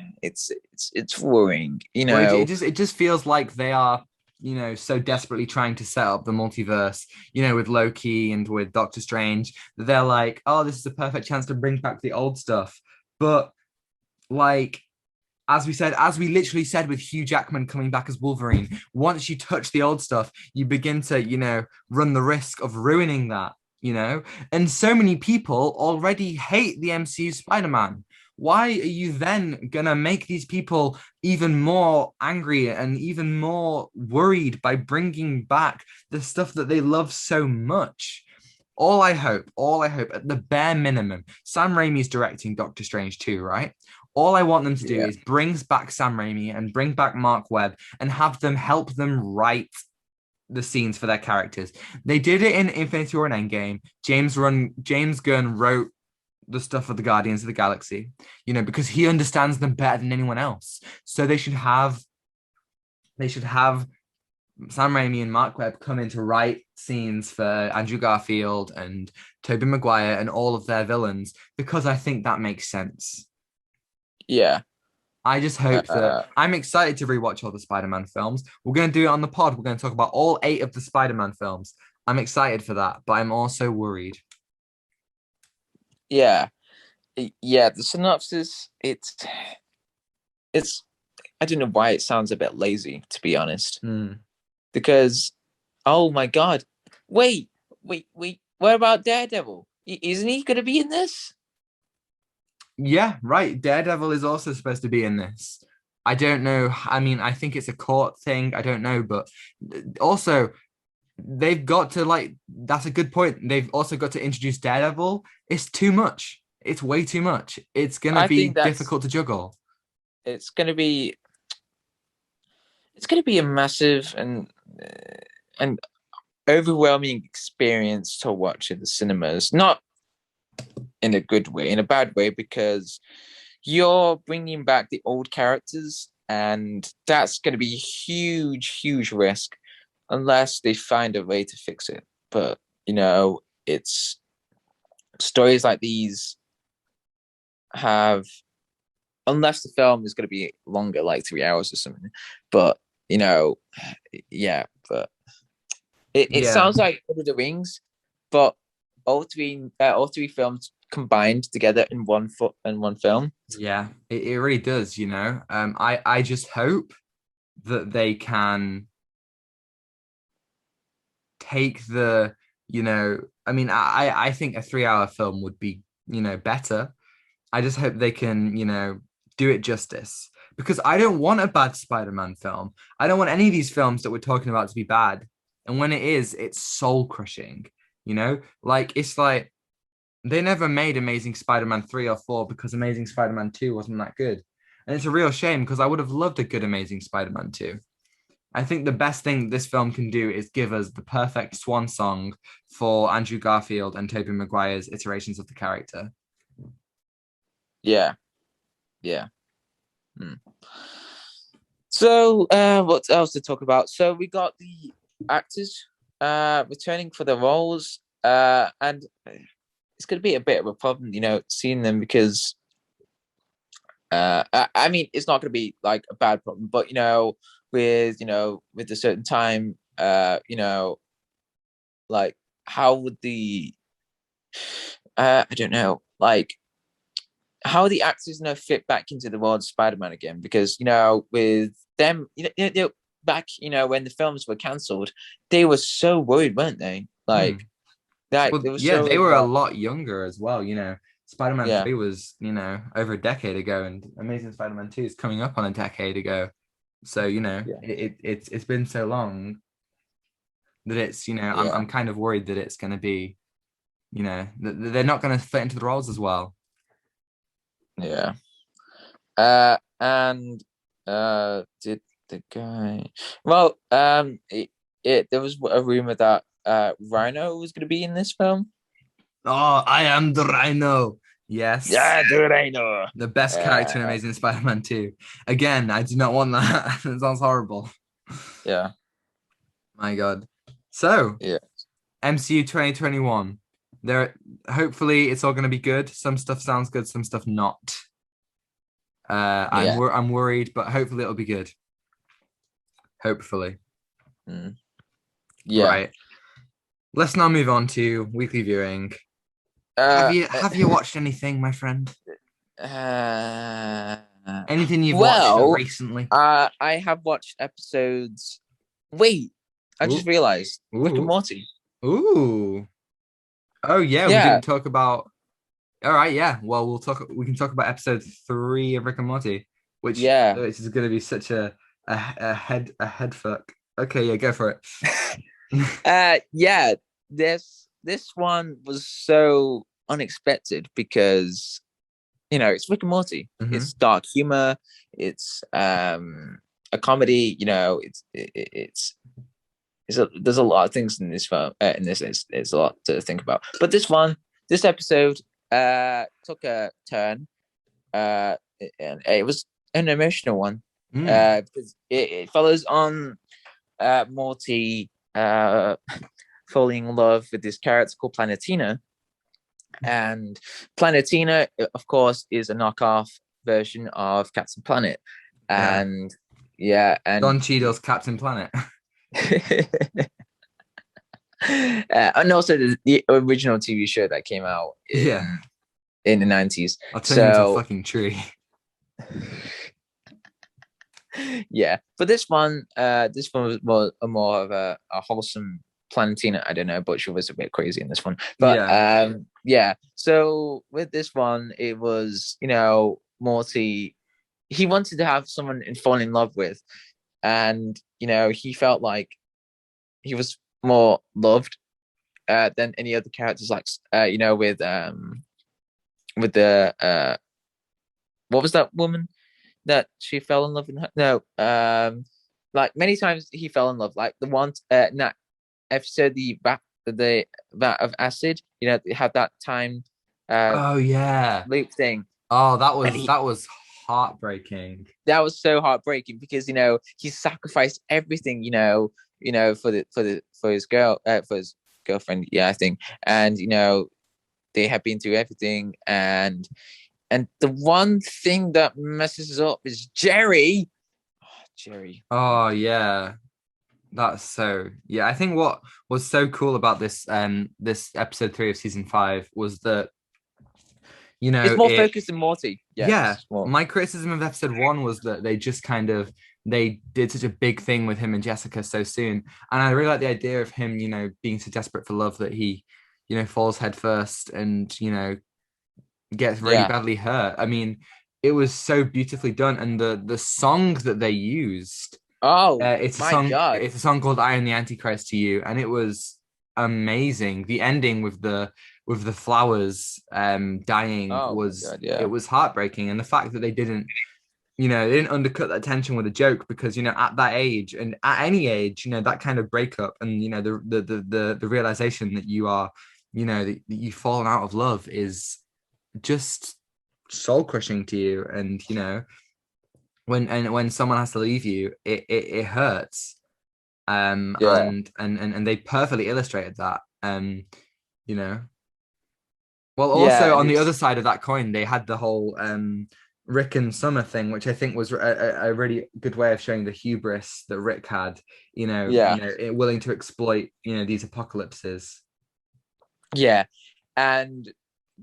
Speaker 2: worrying, you know.
Speaker 1: It just feels like they are, so desperately trying to set up the multiverse, with Loki and with Doctor Strange, that they're like, oh, this is a perfect chance to bring back the old stuff. But like, as we literally said with Hugh Jackman coming back as Wolverine, once you touch the old stuff, you begin to, run the risk of ruining that. And so many people already hate the MCU Spider-Man. Why are you then gonna make these people even more angry and even more worried by bringing back the stuff that they love so much? All I hope at the bare minimum, Sam Raimi's directing Doctor Strange 2, right? All I want them to do is brings back Sam Raimi and bring back Mark Webb and have them help them write the scenes for their characters. They did it in Infinity War and Endgame. James Gunn wrote the stuff for the Guardians of the Galaxy, because he understands them better than anyone else. So they should have Sam Raimi and Mark Webb come in to write scenes for Andrew Garfield and Tobey Maguire and all of their villains, because I think that makes sense.
Speaker 2: Yeah.
Speaker 1: I just hope that I'm excited to rewatch all the Spider-Man films. We're going to do it on the pod. We're going to talk about all 8 of the Spider-Man films. I'm excited for that, but I'm also worried.
Speaker 2: Yeah. The synopsis, it's I don't know why it sounds a bit lazy, to be honest. Because, oh my God, wait, what about Daredevil? Isn't he going to be in this?
Speaker 1: Yeah, right. Daredevil is also supposed to be in this. I don't know. I mean, I think it's a court thing. I don't know, but also they've got to that's a good point. They've also got to introduce Daredevil. It's too much. It's way too much. It's going to be difficult to juggle.
Speaker 2: It's going to be a massive and overwhelming experience to watch in the cinemas. Not in a good way, in a bad way, because you're bringing back the old characters, and that's going to be a huge risk unless they find a way to fix it. But it's stories like these have, unless the film is going to be longer, like 3 hours or something. But but it sounds like Lord of the Rings, but all three films combined together in one film.
Speaker 1: Yeah, it really does. I just hope that they can take the, I mean, I think a 3-hour film would be, better. I just hope they can, do it justice, because I don't want a bad Spider-Man film. I don't want any of these films that we're talking about to be bad. And when it is, it's soul crushing, it's like they never made Amazing Spider-Man 3 or 4 because Amazing Spider-Man 2 wasn't that good. And it's a real shame, because I would have loved a good Amazing Spider-Man 2. I think the best thing this film can do is give us the perfect swan song for Andrew Garfield and Tobey Maguire's iterations of the character.
Speaker 2: Yeah. So what else to talk about? So we got the actors returning for the roles, and it's going to be a bit of a problem, seeing them, because I mean, it's not going to be like a bad problem, but with a certain time, like how would the I don't know, like how the actors fit back into the world of Spider-Man again? Because with them, back when the films were cancelled, they were so worried, weren't they?
Speaker 1: Hmm.
Speaker 2: Like
Speaker 1: Well,
Speaker 2: they were
Speaker 1: yeah,
Speaker 2: so
Speaker 1: they
Speaker 2: worried
Speaker 1: were a
Speaker 2: about.
Speaker 1: lot younger as well. Spider-Man
Speaker 2: Yeah,
Speaker 1: 3 was, over a decade ago, and Amazing Spider-Man 2 is coming up on a decade ago. So,
Speaker 2: yeah,
Speaker 1: it's been so long that it's,
Speaker 2: yeah,
Speaker 1: I'm kind of worried that it's going to be, they're not going to fit into the roles as well.
Speaker 2: yeah. And did the guy? Well, there was a rumor that Rhino was going to be in this film.
Speaker 1: Oh, I am the Rhino. Yes.
Speaker 2: Yeah, the Rhino.
Speaker 1: The best character in
Speaker 2: Uh,
Speaker 1: Amazing Spider-Man 2. Again, I do not want that. It sounds horrible.
Speaker 2: yeah,
Speaker 1: My God. So,
Speaker 2: yeah,
Speaker 1: MCU 2021. There, hopefully, it's all going to be good. Some stuff sounds good, some stuff not.
Speaker 2: yeah.
Speaker 1: I'm worried, but hopefully it'll be good. Hopefully.
Speaker 2: Mm, yeah.
Speaker 1: Right. Let's now move on to weekly viewing. Have
Speaker 2: Uh,
Speaker 1: you have you watched anything, my friend?
Speaker 2: uh,
Speaker 1: Anything you've watched
Speaker 2: well,
Speaker 1: recently?
Speaker 2: I have watched episodes. Wait, I just
Speaker 1: Ooh,
Speaker 2: realized Rick and
Speaker 1: ooh,
Speaker 2: Morty.
Speaker 1: ooh. Oh yeah, we
Speaker 2: Yeah,
Speaker 1: didn't talk about. All right, yeah. Well, we'll talk. We can talk about episode 3 of Rick and Morty,
Speaker 2: yeah.
Speaker 1: which is going to be such a head fuck. Okay, yeah, go for it.
Speaker 2: Yeah. This one was so unexpected because it's Rick and Morty.
Speaker 1: Hmm.
Speaker 2: It's dark humor. It's a comedy. There's a lot of things in this film. In this, it's a lot to think about. But this episode, took a turn. And it was an emotional one.
Speaker 1: Mm.
Speaker 2: Because it follows on Morty falling in love with this character called Planetina, and Planetina, of course, is a knockoff version of Captain Planet,
Speaker 1: Yeah,
Speaker 2: and yeah,
Speaker 1: Don Cheadle's Captain Planet.
Speaker 2: and also the original TV show that came out
Speaker 1: Yeah,
Speaker 2: in the 90s.
Speaker 1: I'll turn you into a
Speaker 2: So
Speaker 1: fucking tree.
Speaker 2: yeah, but this one was more of a wholesome Planetina. I don't know, but she was a bit crazy in this one. But
Speaker 1: Yeah.
Speaker 2: yeah. So with this one, it was Morty. He wanted to have someone and fall in love with, and he felt like he was more loved than any other characters. Like with the what was that woman that she fell in love with? No, like many times he fell in love. Like the one in that episode, the vat of acid. They had that time uh
Speaker 1: Oh yeah.
Speaker 2: loop thing,
Speaker 1: Oh, that
Speaker 2: and
Speaker 1: was that was heartbreaking.
Speaker 2: that was so heartbreaking because he sacrificed everything. For his for his girlfriend. Yeah, I think, and they have been through everything, and the one thing that messes up is Jerry. Oh, Jerry. Oh,
Speaker 1: Oh yeah. That's so yeah. I think what was so cool about this episode 3 of season 5 was that
Speaker 2: it's more
Speaker 1: it
Speaker 2: focused than Morty. Yeah,
Speaker 1: yeah.
Speaker 2: it's more.
Speaker 1: My criticism of episode 1 was that they just kind of they did such a big thing with him and Jessica so soon. And I really like the idea of him, being so desperate for love that he, falls head first and, gets really
Speaker 2: Yeah.
Speaker 1: badly hurt. I mean, it was so beautifully done. And the song that they used,
Speaker 2: Oh
Speaker 1: it's a
Speaker 2: my
Speaker 1: song.
Speaker 2: god.
Speaker 1: It's a song called "I Am the Antichrist to You," and it was amazing. The ending with the flowers dying
Speaker 2: Oh my
Speaker 1: was
Speaker 2: god.
Speaker 1: it
Speaker 2: Yeah.
Speaker 1: was heartbreaking, and the fact that they didn't undercut that tension with a joke because at that age and at any age that kind of breakup and the realization that you are that you've fallen out of love is just soul crushing to you, and when someone has to leave you, it hurts.
Speaker 2: Yeah.
Speaker 1: And they perfectly illustrated that. You know. Well,
Speaker 2: Yeah.
Speaker 1: also
Speaker 2: And
Speaker 1: on the other
Speaker 2: it's
Speaker 1: side of that coin, they had the whole Rick and Summer thing, which I think was a really good way of showing the hubris that Rick had.
Speaker 2: yeah.
Speaker 1: Willing to exploit these apocalypses.
Speaker 2: Yeah, and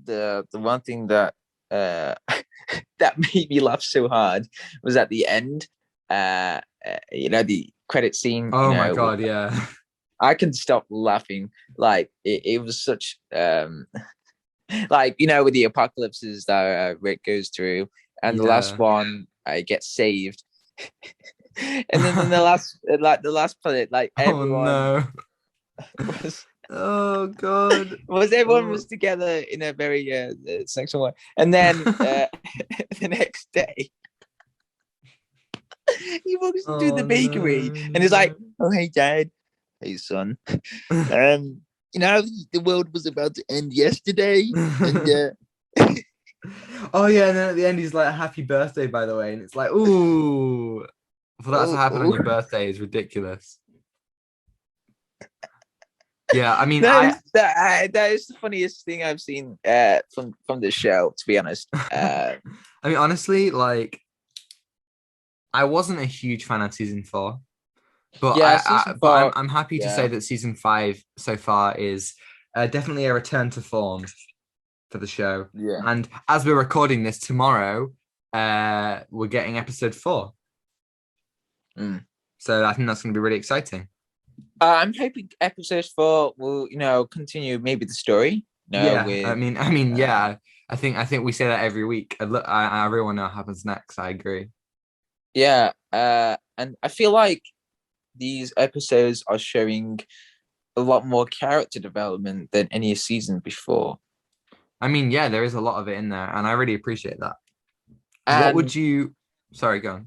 Speaker 2: the one thing that that made me laugh so hard was at the end. The credit scene.
Speaker 1: Oh my God, yeah.
Speaker 2: I can stop laughing. Like it was such like with the apocalypses that Rick goes through, and the last
Speaker 1: Yeah.
Speaker 2: one gets saved, and then the last planet, like
Speaker 1: Oh
Speaker 2: everyone
Speaker 1: no.
Speaker 2: was
Speaker 1: Oh God.
Speaker 2: everyone
Speaker 1: Oh,
Speaker 2: was together in a very sexual way, and then the next day he walks into the
Speaker 1: oh
Speaker 2: bakery
Speaker 1: no,
Speaker 2: and he's like,
Speaker 1: no.
Speaker 2: "Oh hey dad, hey son, the world was about to end yesterday, and
Speaker 1: Oh yeah, and then at the end he's like, "Happy birthday, by the way," and it's like, ooh, for that to
Speaker 2: oh,
Speaker 1: happen on
Speaker 2: oh.
Speaker 1: your birthday is ridiculous. Yeah, I mean,
Speaker 2: That is the funniest thing I've seen from the show, to be honest.
Speaker 1: I mean, honestly, like, I wasn't a huge fan of season 4, but
Speaker 2: Yeah, season
Speaker 1: but I'm
Speaker 2: 4.
Speaker 1: I'm happy to say
Speaker 2: Yeah,
Speaker 1: that season 5 so far is definitely a return to form for the show.
Speaker 2: yeah.
Speaker 1: And as we're recording this tomorrow, we're getting episode 4.
Speaker 2: Mm.
Speaker 1: So I think that's going to be really exciting.
Speaker 2: I'm hoping episode 4 will, continue maybe the story.
Speaker 1: Yeah,
Speaker 2: With
Speaker 1: yeah. I think we say that every week. I really want to know what happens next. I agree.
Speaker 2: yeah. And I feel like these episodes are showing a lot more character development than any season before.
Speaker 1: I mean, yeah, there is a lot of it in there, and I really appreciate that. What would
Speaker 2: And
Speaker 1: you? Sorry, go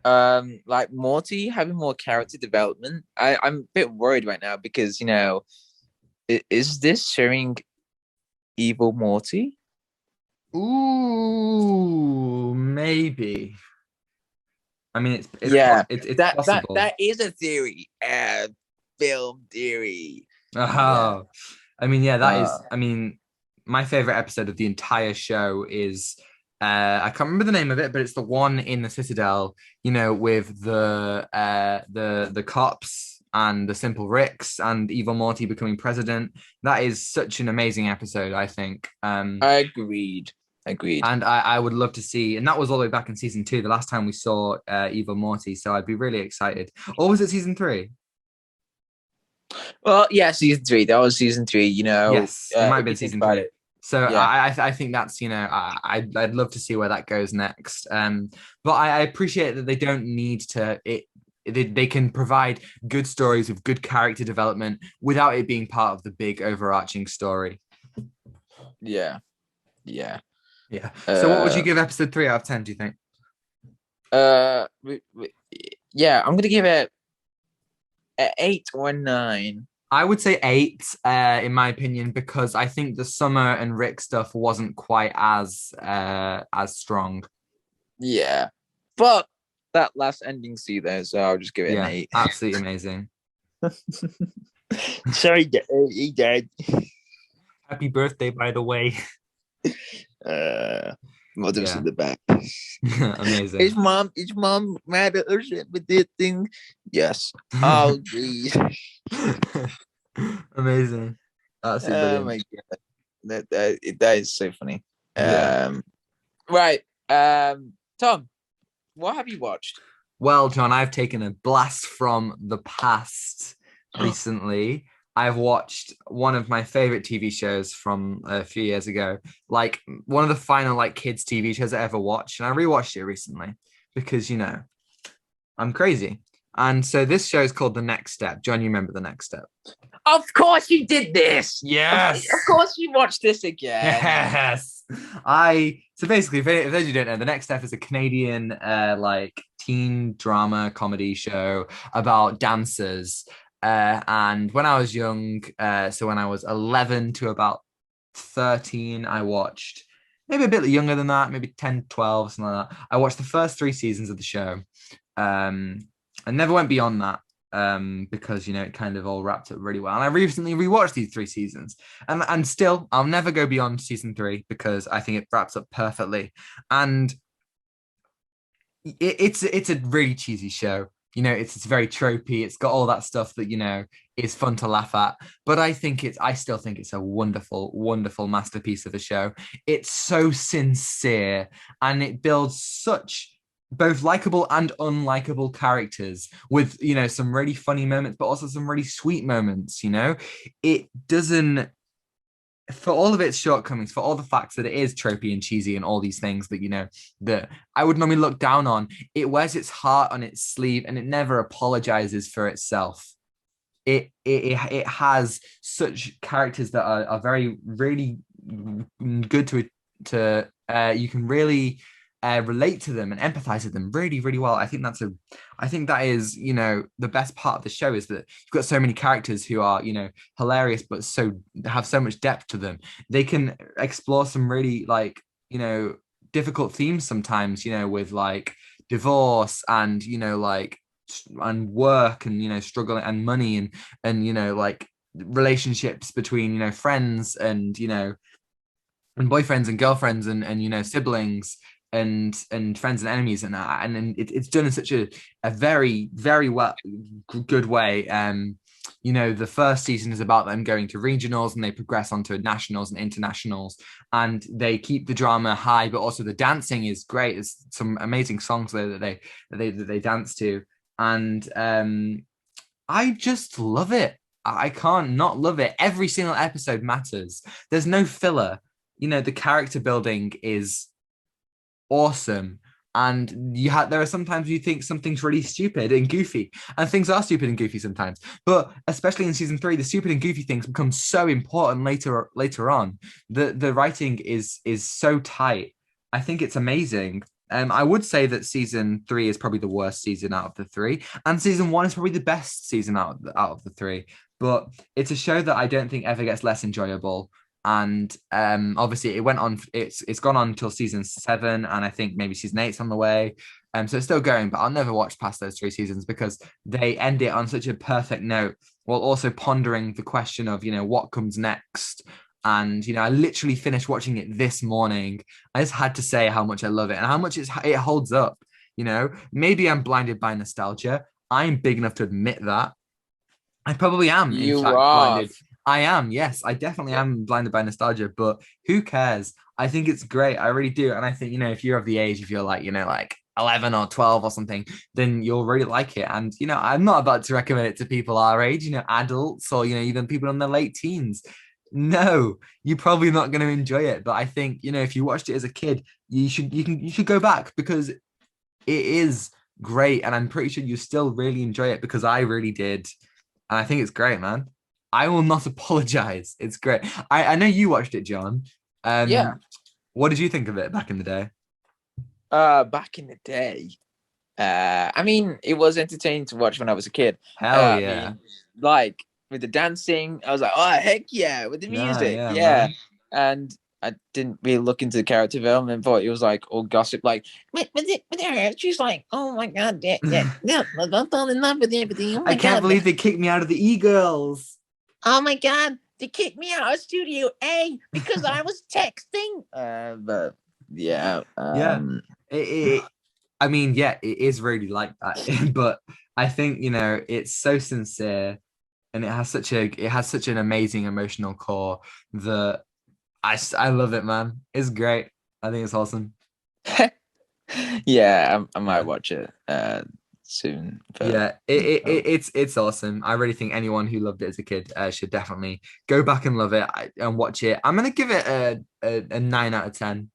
Speaker 1: on.
Speaker 2: like Morty having more character development. I'm a bit worried right now because is this showing evil Morty?
Speaker 1: Ooh, maybe. I mean,
Speaker 2: Yeah,
Speaker 1: it's
Speaker 2: that
Speaker 1: possible.
Speaker 2: that is a theory, film theory. Yeah.
Speaker 1: Oh, I mean, yeah, that
Speaker 2: Uh,
Speaker 1: is. I mean, my favorite episode of the entire show is. I can't remember the name of it, but it's the one in the Citadel. With the cops and the Simple Ricks and Evil Morty becoming president. That is such an amazing episode, I think.
Speaker 2: agreed. Agreed.
Speaker 1: And I would love to see, and that was all the way back in season 2, the last time we saw Evil Morty. So I'd be really excited. Or was it season 3?
Speaker 2: Well, yeah, season 3. That was season 3.
Speaker 1: Yes, it might have
Speaker 2: If
Speaker 1: been
Speaker 2: you think
Speaker 1: season
Speaker 2: about
Speaker 1: 3.
Speaker 2: it,
Speaker 1: So
Speaker 2: yeah,
Speaker 1: I think that's I'd love to see where that goes next. But I appreciate that they don't need to they can provide good stories with good character development without it being part of the big overarching story.
Speaker 2: yeah, yeah.
Speaker 1: Yeah. So what would you
Speaker 2: Uh,
Speaker 1: give episode 3 out of 10, do you think?
Speaker 2: yeah. I'm gonna give it an 8 or 9.
Speaker 1: I would say 8, in my opinion, because I think the Summer and Rick stuff wasn't quite as strong.
Speaker 2: Yeah, but that last ending scene there, so I'll just give it an
Speaker 1: Yeah,
Speaker 2: 8.
Speaker 1: absolutely amazing.
Speaker 2: Sorry, Dad.
Speaker 1: Happy birthday, by the way.
Speaker 2: Uh, Mother's
Speaker 1: Yeah,
Speaker 2: in the back.
Speaker 1: amazing.
Speaker 2: Is mom mad at us with this thing? Yes. Oh, geez.
Speaker 1: Amazing. Absolutely
Speaker 2: Oh
Speaker 1: brilliant.
Speaker 2: my god, that is so funny.
Speaker 1: Yeah.
Speaker 2: Right. Tom, what have you watched?
Speaker 1: Well, John, I've taken a blast from the past recently. I've watched one of my favorite TV shows from a few years ago, like one of the final like kids TV shows I ever watched, and I rewatched it recently because I'm crazy. And so this show is called The Next Step. John, you remember The Next Step?
Speaker 2: Of course you did this.
Speaker 1: Yes.
Speaker 2: Of course you watched this again.
Speaker 1: Yes. So basically, if those of you don't know, The Next Step is a Canadian like teen drama comedy show about dancers. And when I was young, so when I was 11 to about 13, I watched maybe a bit younger than that, maybe 10, 12, something like that. I watched the first 3 seasons of the show. I never went beyond that because it kind of all wrapped up really well. And I recently rewatched these 3 seasons, and still I'll never go beyond season 3 because I think it wraps up perfectly. And it's a really cheesy show. it's very tropey. It's got all that stuff that, is fun to laugh at. But I still think it's a wonderful, wonderful masterpiece of a show. It's so sincere and it builds such both likable and unlikable characters with, some really funny moments, but also some really sweet moments. It doesn't, for all of its shortcomings, for all the facts that it is tropey and cheesy and all these things that that I would normally look down on, it wears its heart on its sleeve and it never apologizes for itself. It has such characters that are very really good to you can really relate to them and empathize with them really, really well. I think that is, the best part of the show is that you've got so many characters who are, hilarious, but have so much depth to them. They can explore some really difficult themes sometimes, with like divorce and, and work and, struggle and money and, relationships between, friends and boyfriends and girlfriends and siblings and friends and enemies and it's done in such a very very good way. The first season is about them going to regionals and they progress onto nationals and internationals and they keep the drama high, but also the dancing is great. There's some amazing songs there that they dance to, and I just love it. I can't not love it. Every single episode matters. There's no filler. The character building is awesome. And there are sometimes you think something's really stupid and goofy, and things are stupid and goofy sometimes. But especially in season 3, the stupid and goofy things become so important later on. The writing is so tight. I think it's amazing. I would say that season 3 is probably the worst season out of the 3, and season 1 is probably the best season out of the 3. But it's a show that I don't think ever gets less enjoyable. And obviously it's gone on until season 7, and I think maybe season 8's on the way. So it's still going, but I'll never watch past those 3 seasons because they end it on such a perfect note while also pondering the question of, what comes next. And, I literally finished watching it this morning. I just had to say how much I love it and how much it holds up. Maybe I'm blinded by nostalgia. I'm big enough to admit that. I probably am, in
Speaker 2: You
Speaker 1: fact,
Speaker 2: are.
Speaker 1: blinded. I am, yes, I definitely am blinded by nostalgia, but who cares? I think it's great. I really do. And I think, if you're of the age, if you're like, like 11 or 12 or something, then you'll really like it. And, I'm not about to recommend it to people our age, adults or, even people in their late teens. No, you're probably not going to enjoy it. But I think, if you watched it as a kid, you should go back because it is great. And I'm pretty sure you still really enjoy it because I really did. And I think it's great, man. I will not apologize. It's great. I know you watched it, John.
Speaker 2: Yeah.
Speaker 1: What did you think of it back in the day?
Speaker 2: Back in the day, I mean, it was entertaining to watch when I was a kid.
Speaker 1: Hell
Speaker 2: I
Speaker 1: yeah.
Speaker 2: mean, like with the dancing, I was like, oh heck yeah, with the
Speaker 1: Yeah,
Speaker 2: music,
Speaker 1: yeah,
Speaker 2: yeah.
Speaker 1: man.
Speaker 2: And I didn't really look into the character development, but it was like all gossip, like with her, she's like, oh my god, yeah, I'm falling in love with everything. Oh
Speaker 1: I
Speaker 2: my
Speaker 1: can't
Speaker 2: god,
Speaker 1: believe they kicked me out of the e-girls.
Speaker 2: oh my god, they kicked me out of Studio A because I was texting. But yeah,
Speaker 1: Yeah. I mean, yeah, it is really like that. But I think, it's so sincere and it has such an amazing emotional core that I love it, man. It's great. I think it's awesome.
Speaker 2: yeah, I might
Speaker 1: Yeah.
Speaker 2: watch it soon. But
Speaker 1: Yeah, it's awesome. I really think anyone who loved it as a kid should definitely go back and love it and watch it. I'm gonna give it a 9 out of 10.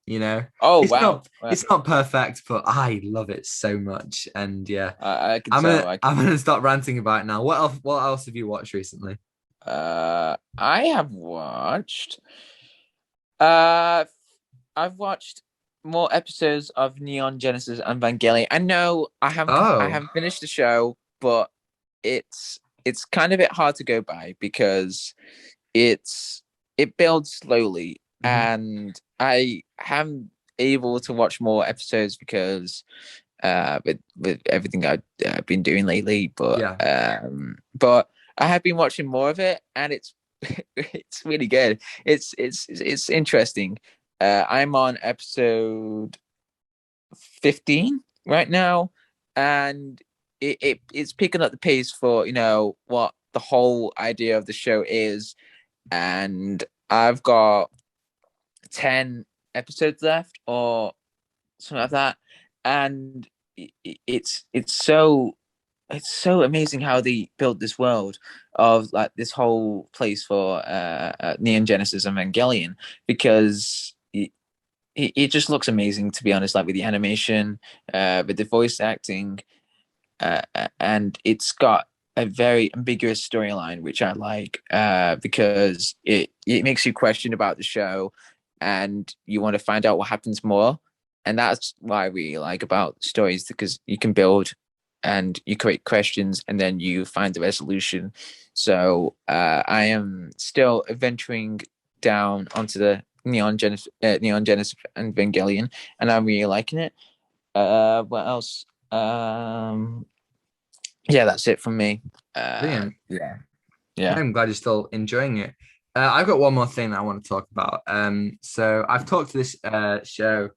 Speaker 2: oh
Speaker 1: It's
Speaker 2: wow,
Speaker 1: it's not perfect, but I love it so much. And yeah,
Speaker 2: I can tell.
Speaker 1: I'm gonna start ranting about it now. What else have you watched recently?
Speaker 2: I have watched. Uh, I've watched more episodes of Neon Genesis and Evangelion. I know I
Speaker 1: Oh,
Speaker 2: haven't finished the show, but it's kind of a bit hard to go by because it builds slowly,
Speaker 1: mhm.
Speaker 2: and I am able to watch more episodes because with everything I've been doing lately,
Speaker 1: Yeah.
Speaker 2: but I have been watching more of it, and it's it's really good. It's interesting. I'm on episode 15 right now, and it's picking up the pace for what the whole idea of the show is, and I've got 10 episodes left or something like that, and it's so amazing how they built this world of like this whole place for Neon Genesis Evangelion, because it just looks amazing, to be honest, like with the animation, with the voice acting, and it's got a very ambiguous storyline, which I like, because it makes you question about the show, and you want to find out what happens more. And that's why I really like about stories, because you can build and you create questions and then you find the resolution. So I am still venturing down onto the Neon Genesis Evangelion, and I'm really liking it. What else? Yeah, that's it from me.
Speaker 1: Brilliant.
Speaker 2: Yeah,
Speaker 1: Yeah,
Speaker 2: yeah,
Speaker 1: I'm glad you're still enjoying it. I've got one more thing that I want to talk about. So I've talked to this show.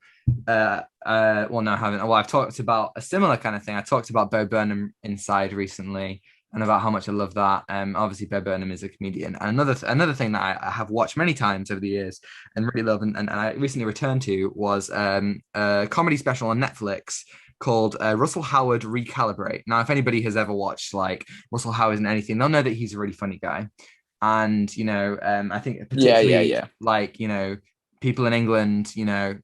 Speaker 1: Well, no, I haven't. Well, I've talked about a similar kind of thing. I talked about Bo Burnham Inside recently, and about how much I love that. Obviously, Bo Burnham is a comedian. And another thing that I have watched many times over the years and really love, and I recently returned to, was a comedy special on Netflix called Russell Howard Recalibrate. Now, if anybody has ever watched like Russell Howard in anything, they'll know that he's a really funny guy. And I think
Speaker 2: yeah, yeah,
Speaker 1: particularly
Speaker 2: yeah.
Speaker 1: like people in England,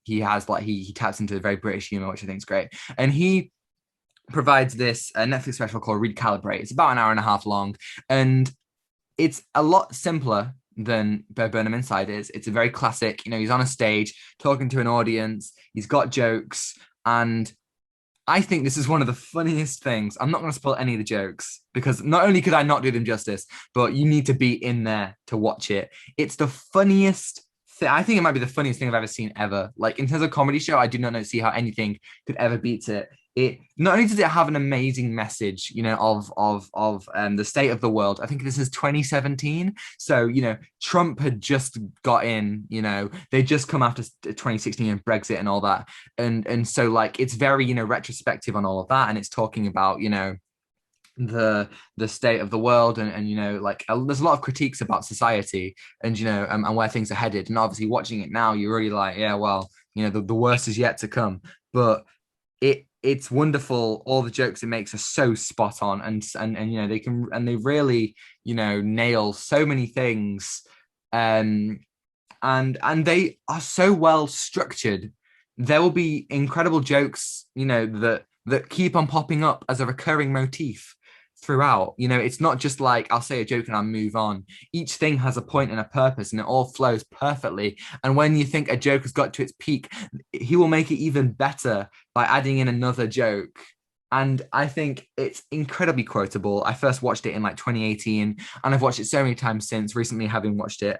Speaker 1: he has like he taps into very British humor, which I think is great. And he provides this Netflix special called Recalibrate. It's about an hour and a half long, and it's a lot simpler than Bo Burnham Inside is. It's a very classic. He's on a stage talking to an audience. He's got jokes, and I think this is one of the funniest things. I'm not going to spoil any of the jokes because not only could I not do them justice, but you need to be in there to watch it. It's the funniest thing. I think it might be the funniest thing I've ever seen ever. Like in terms of comedy show, I do not know see how anything could ever beat it. It not only does it have an amazing message, of the state of the world. I think this is 2017, so Trump had just got in. They just come after 2016 and Brexit and all that, and so like it's very retrospective on all of that, and it's talking about the state of the world, and like there's a lot of critiques about society, and and where things are headed, and obviously watching it now you're really like, yeah, well, the worst is yet to come, but it's wonderful. All the jokes it makes are so spot on, and they really nail so many things, and they are so well structured. There will be incredible jokes that keep on popping up as a recurring motif throughout. It's not just like I'll say a joke and I'll move on. Each thing has a point and a purpose, and it all flows perfectly. And when you think a joke has got to its peak, he will make it even better by adding in another joke. And I think it's incredibly quotable. I first watched it in like 2018, and I've watched it so many times since, recently having watched it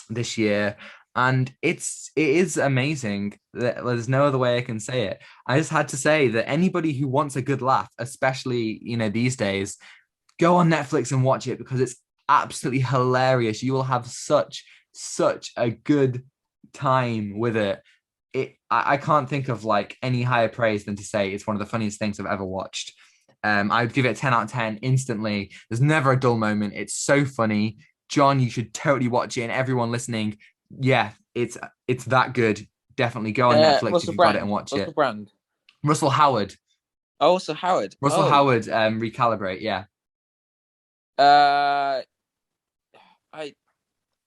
Speaker 1: this year. And it is amazing. There's no other way I can say it. I just had to say that anybody who wants a good laugh, especially these days, go on Netflix and watch it, because it's absolutely hilarious. You will have such a good time with it. I can't think of like any higher praise than to say it's one of the funniest things I've ever watched. I'd give it a 10 out of 10 instantly. There's never a dull moment. It's so funny. John, you should totally watch it, and everyone listening, yeah, it's that good. Definitely go on Netflix
Speaker 2: What's
Speaker 1: if
Speaker 2: the
Speaker 1: you've got it and
Speaker 2: brand?
Speaker 1: watch
Speaker 2: What's the
Speaker 1: it.
Speaker 2: brand?
Speaker 1: Russell Howard.
Speaker 2: Oh, also Howard.
Speaker 1: Russell
Speaker 2: Oh,
Speaker 1: Howard, Recalibrate, yeah.
Speaker 2: uh, I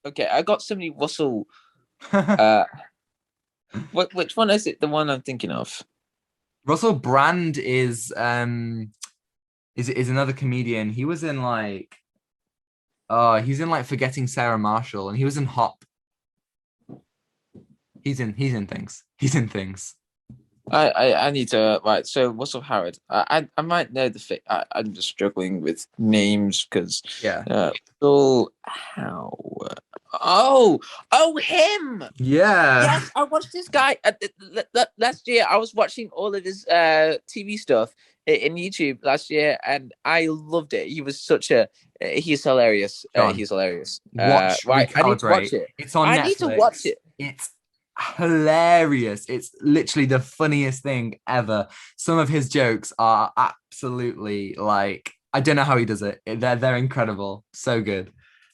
Speaker 2: okay. I got so many Russell. Uh, which one is it? The one I'm thinking of.
Speaker 1: Russell Brand is another comedian. He was in like he's in like Forgetting Sarah Marshall, and he was in Hop. He's in things. He's in things.
Speaker 2: I need to right. So Russell Howard. I might know the thing. I'm just struggling with names because
Speaker 1: Yeah.
Speaker 2: Russell Howard. Oh, him.
Speaker 1: Yeah.
Speaker 2: Yes, I watched this guy last year. I was watching all of his TV stuff in YouTube last year, and I loved it. He was such a he's hilarious.
Speaker 1: John,
Speaker 2: He's hilarious.
Speaker 1: watch
Speaker 2: Right, I need to watch
Speaker 1: Recalibrate.
Speaker 2: it.
Speaker 1: It's on
Speaker 2: I need to watch
Speaker 1: Netflix.
Speaker 2: it.
Speaker 1: It's hilarious. It's literally the funniest thing ever. Some of his jokes are absolutely like I don't know how he does it. They're incredible. So good.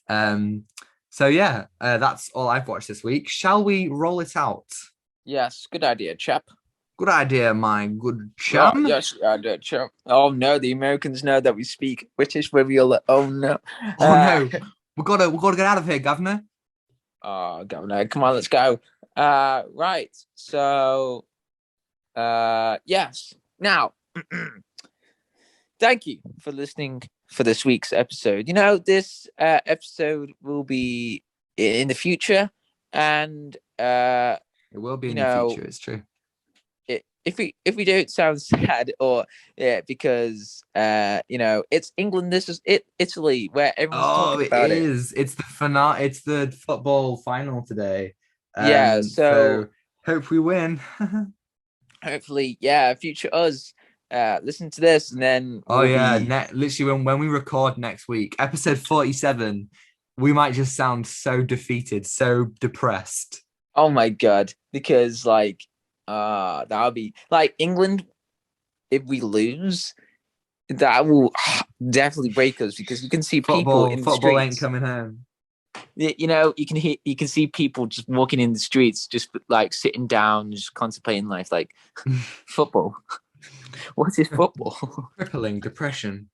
Speaker 1: Um, so yeah, that's all I've watched this week. Shall we roll it out?
Speaker 2: Yes, good idea, chap.
Speaker 1: Good idea, my good
Speaker 2: Right,
Speaker 1: chum.
Speaker 2: yes, idea, chap. Oh no, the Americans know that we speak British reveal. Oh no.
Speaker 1: Oh
Speaker 2: Uh,
Speaker 1: no, we gotta get out of here, governor.
Speaker 2: oh, governor, come on, let's go. Right. So, yes. Now, thank you for listening for this week's episode. This episode will be in the future, and
Speaker 1: It will be
Speaker 2: you
Speaker 1: in the
Speaker 2: know,
Speaker 1: future. It's true.
Speaker 2: if we don't sound sad or yeah, because it's England, this is Italy, where everyone's
Speaker 1: Oh,
Speaker 2: talking
Speaker 1: it
Speaker 2: about it.
Speaker 1: is. It's the final. It's the football final today.
Speaker 2: Yeah,
Speaker 1: So
Speaker 2: so
Speaker 1: hope we win.
Speaker 2: hopefully, yeah, future us listen to this, and then
Speaker 1: Oh
Speaker 2: we'll
Speaker 1: yeah,
Speaker 2: be
Speaker 1: literally when we record next week, episode 47, we might just sound so defeated, so depressed.
Speaker 2: oh my god, because like that'll be like England. If we lose, that will definitely break us, because you can see people in the
Speaker 1: Football ain't
Speaker 2: streets.
Speaker 1: coming home.
Speaker 2: You can see people just walking in the streets, just like sitting down, just contemplating life, like football. What is football?
Speaker 1: Crippling depression.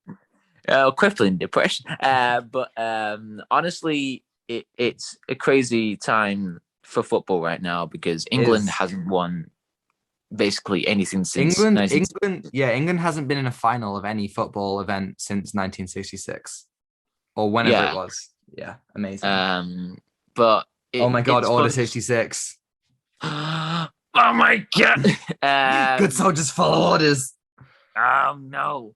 Speaker 2: Crippling depression. But honestly, it's a crazy time for football right now, because England
Speaker 1: Is
Speaker 2: hasn't won basically anything since 19.
Speaker 1: England hasn't been in a final of any football event since 1966 or whenever it
Speaker 2: Yeah.
Speaker 1: was. Yeah, amazing.
Speaker 2: But
Speaker 1: Oh my God,
Speaker 2: it's
Speaker 1: Order
Speaker 2: fun.
Speaker 1: 66.
Speaker 2: Oh my god.
Speaker 1: Good soldiers follow orders.
Speaker 2: Oh no.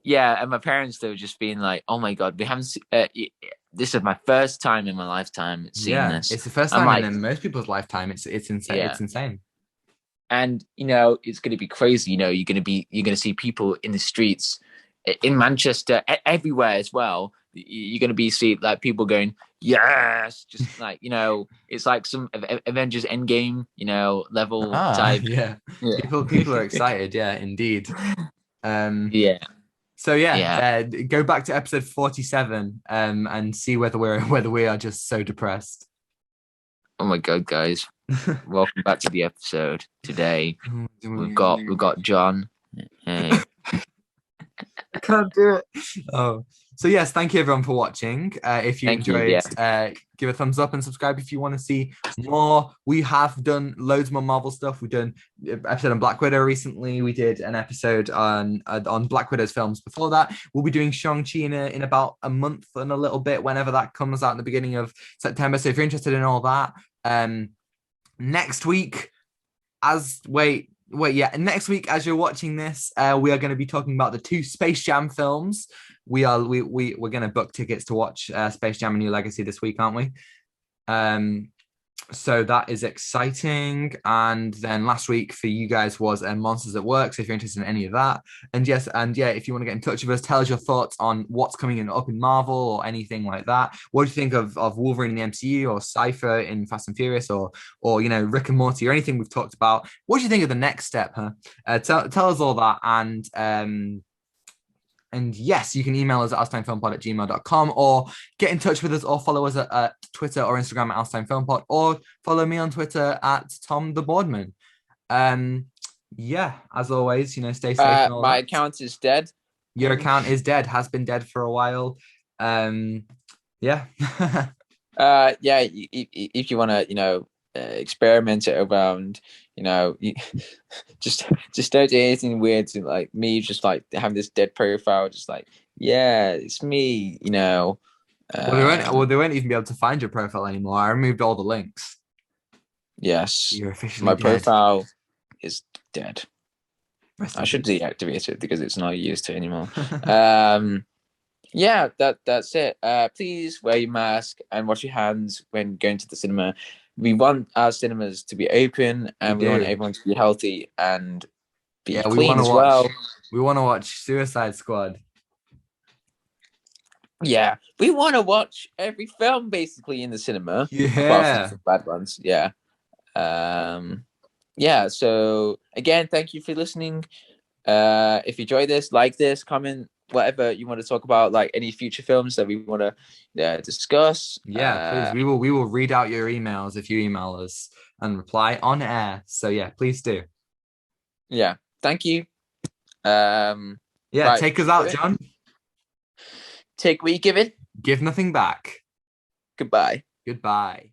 Speaker 2: Yeah, and my parents, they were just being like, "Oh my god, we haven't. This is my first time in my lifetime seeing
Speaker 1: Yeah,
Speaker 2: this."
Speaker 1: it's the first
Speaker 2: I'm
Speaker 1: time
Speaker 2: like,
Speaker 1: in most people's lifetime. It's insane.
Speaker 2: yeah,
Speaker 1: It's insane.
Speaker 2: and it's going to be crazy. You're going to see people in the streets in Manchester, everywhere as well. You're going to see like people going, "Yes," just like it's like some Avengers Endgame, level
Speaker 1: Ah,
Speaker 2: type.
Speaker 1: yeah.
Speaker 2: Yeah,
Speaker 1: People are excited. Yeah, indeed. Um,
Speaker 2: yeah.
Speaker 1: so yeah,
Speaker 2: Yeah.
Speaker 1: go back to episode 47, and see whether we are just so depressed.
Speaker 2: Oh my god, guys. Welcome back to the episode. Today we've got John. Hey.
Speaker 1: I can't do it. Oh, so yes, thank you everyone for watching. If you
Speaker 2: Thank you.
Speaker 1: enjoyed,
Speaker 2: Yeah.
Speaker 1: give a thumbs up and subscribe if you want to see more. We have done loads more Marvel stuff. We've done an episode on Black Widow recently. We did an episode on Black Widow's films before that. We'll be doing Shang-Chi in about a month and a little bit, whenever that comes out in the beginning of September. So if you're interested in all that, next week, next week as you're watching this, we are going to be talking about the two Space Jam films. We're going to book tickets to watch Space Jam: A New Legacy this week, aren't we? So that is exciting. And then last week for you guys was Monsters at Work. So if you're interested in any of that, and if you want to get in touch with us, tell us your thoughts on what's coming up in Marvel or anything like that. What do you think of Wolverine in the MCU, or Cipher in Fast and Furious, or Rick and Morty, or anything we've talked about? What do you think of the next step? Tell us all that. And yes, you can email us at outstinefilmpod@gmail.com, or get in touch with us, or follow us at Twitter or Instagram at outstinefilmpod, or follow me on Twitter at Tom the Boardman. As always, stay safe and all
Speaker 2: My
Speaker 1: that.
Speaker 2: account is dead.
Speaker 1: Your account is dead, has been dead for a while. Yeah.
Speaker 2: If you want to, experiment it around, just don't do anything weird to like me, just like having this dead profile, just like, yeah, it's me,
Speaker 1: Well, they won't even be able to find your profile anymore. I removed all the links.
Speaker 2: Yes,
Speaker 1: You're officially
Speaker 2: my
Speaker 1: dead.
Speaker 2: profile is dead. I should deactivate it because it's not used to anymore. Yeah, that's it. Please wear your mask and wash your hands when going to the cinema. We want our cinemas to be open, and we want everyone to be healthy and be clean as well.
Speaker 1: We want to watch Suicide Squad.
Speaker 2: Yeah, we want to watch every film basically in the cinema, apart from
Speaker 1: Yeah.
Speaker 2: some bad ones. Yeah. Um, yeah. So again, thank you for listening. If you enjoy this, like this, comment whatever you want to talk about, like any future films that we want to discuss.
Speaker 1: Yeah, please. We will read out your emails if you email us and reply on air. So yeah, please do.
Speaker 2: Yeah. Thank you. Um,
Speaker 1: Yeah,
Speaker 2: right.
Speaker 1: take us out,
Speaker 2: Kevin,
Speaker 1: John.
Speaker 2: take what you give it.
Speaker 1: Give nothing back.
Speaker 2: Goodbye.
Speaker 1: Goodbye.